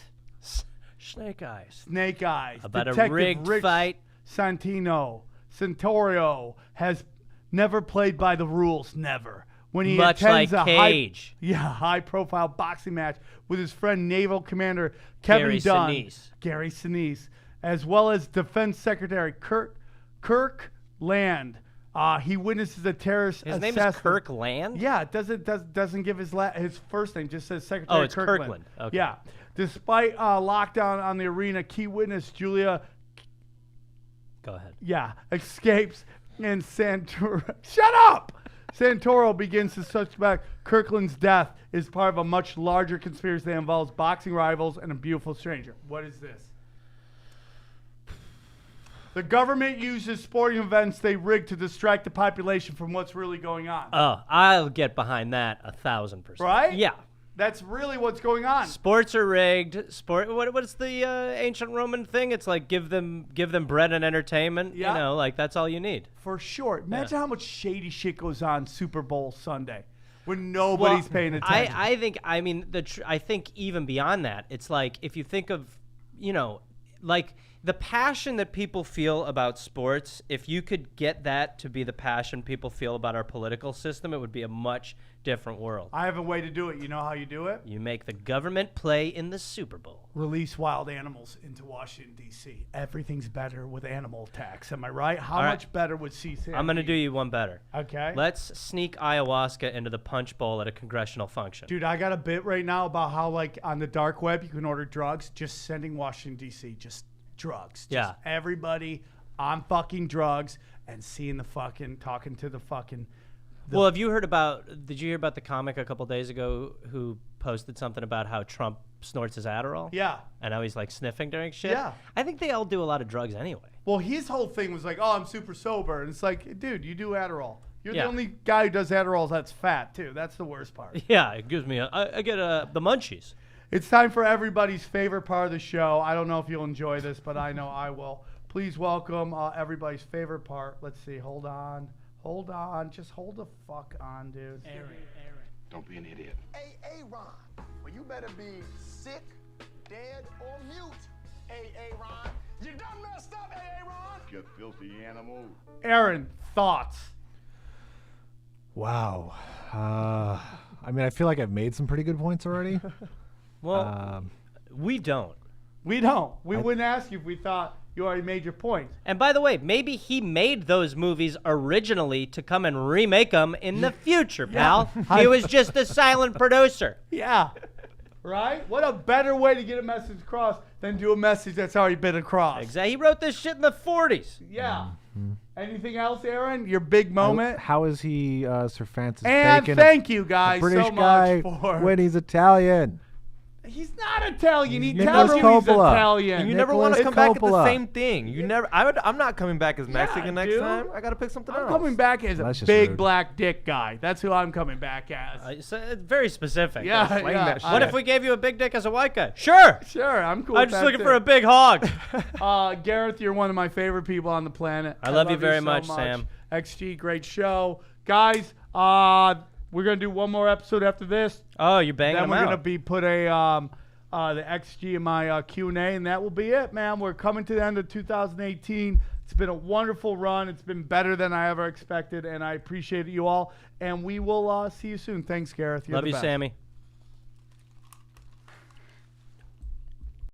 Snake Eyes. Snake Eyes. About Detective a rigged Rick fight. Santorio has never played by the rules. Never. When he Much attends like a Cage. high-profile boxing match with his friend Naval Commander Kevin Gary Dunn, Sinise. Gary Sinise, as well as Defense Secretary Kirk Land. He witnesses a terrorist His name is assassin. Kirk Land? Yeah, it doesn't give his first name. Just says Secretary. Oh, it's Kirkland. Okay. Yeah. Despite lockdown on the arena, key witness Julia. Go ahead. Yeah, escapes and Santoro. Shut up! Santoro begins to suspect Kirkland's death is part of a much larger conspiracy that involves boxing rivals and a beautiful stranger. What is this? The government uses sporting events they rig to distract the population from what's really going on. Oh, I'll get behind that 1,000%. Right? Yeah. That's really what's going on. Sports are rigged. What's the ancient Roman thing? It's like give them bread and entertainment. Yeah. You know, like that's all you need. For sure. Imagine how much shady shit goes on Super Bowl Sunday when nobody's paying attention. I think even beyond that, it's like if you think of, like the passion that people feel about sports, if you could get that to be the passion people feel about our political system, it would be a much different world. I have a way to do it. You know how you do it? You make the government play in the Super Bowl. Release wild animals into Washington, D.C. Everything's better with animal tax. Am I right? How All right. much better would CSAM I'm going to be? do you one better. Okay. Let's sneak ayahuasca into the punch bowl at a congressional function. Dude, I got a bit right now about how, like, on the dark web, you can order drugs. Just sending Washington, D.C. Just drugs. Yeah. Just everybody on fucking drugs and seeing the fucking, talking to the fucking... Well, did you hear about the comic a couple days ago who posted something about how Trump snorts his Adderall? Yeah. And how he's like sniffing during shit? Yeah. I think they all do a lot of drugs anyway. Well, his whole thing was like, oh, I'm super sober. And it's like, dude, you do Adderall. You're Yeah. the only guy who does Adderall that's fat, too. That's the worst part. Yeah, it gives me I get the munchies. It's time for everybody's favorite part of the show. I don't know if you'll enjoy this, but I know I will. Please welcome everybody's favorite part. Let's see. Hold on. Just hold the fuck on, dude. Don't be an idiot. Hey, Ron, when you better be sick, dead, or mute, A.A. Ron. You done messed up, A.A. Ron. You filthy animal. Aaron, thoughts? Wow. I mean, I feel like I've made some pretty good points already. Well, we don't. We don't. We wouldn't ask you if we thought you already made your points. And by the way, maybe he made those movies originally to come and remake them in the future, pal. He was just a silent producer. Yeah. Right? What a better way to get a message across than do a message that's already been across. Exactly. He wrote this shit in the 40s. Yeah. Anything else, Aaron? Your big moment? How is he Sir Francis And Bacon? thank you guys a British so guy much for... when he's Italian. He's not Italian. He Nicolas tells you Coppola. he's Italian. And you never want to Nicolas come back at Coppola. the same thing. You never. I'm not coming back as Mexican next dude. time. I gotta pick something I'm else. coming back as That's a just big rude. black dick guy. That's who I'm coming back as. It's very specific. Yeah, Slang yeah. that What shit. if we gave you a big dick as a white guy? Sure. Sure, I'm cool. I'm with just that looking too. for a big hog. Gareth, you're one of my favorite people on the planet. I love you very so much, Sam. XG, great show. Guys, we're going to do one more episode after this. Oh, you're banging Then them we're out. going to be put the XG in my Q&A, and that will be it, man. We're coming to the end of 2018. It's been a wonderful run. It's been better than I ever expected, and I appreciate you all. And we will see you soon. Thanks, Gareth. You're Love the you, best. Sammy.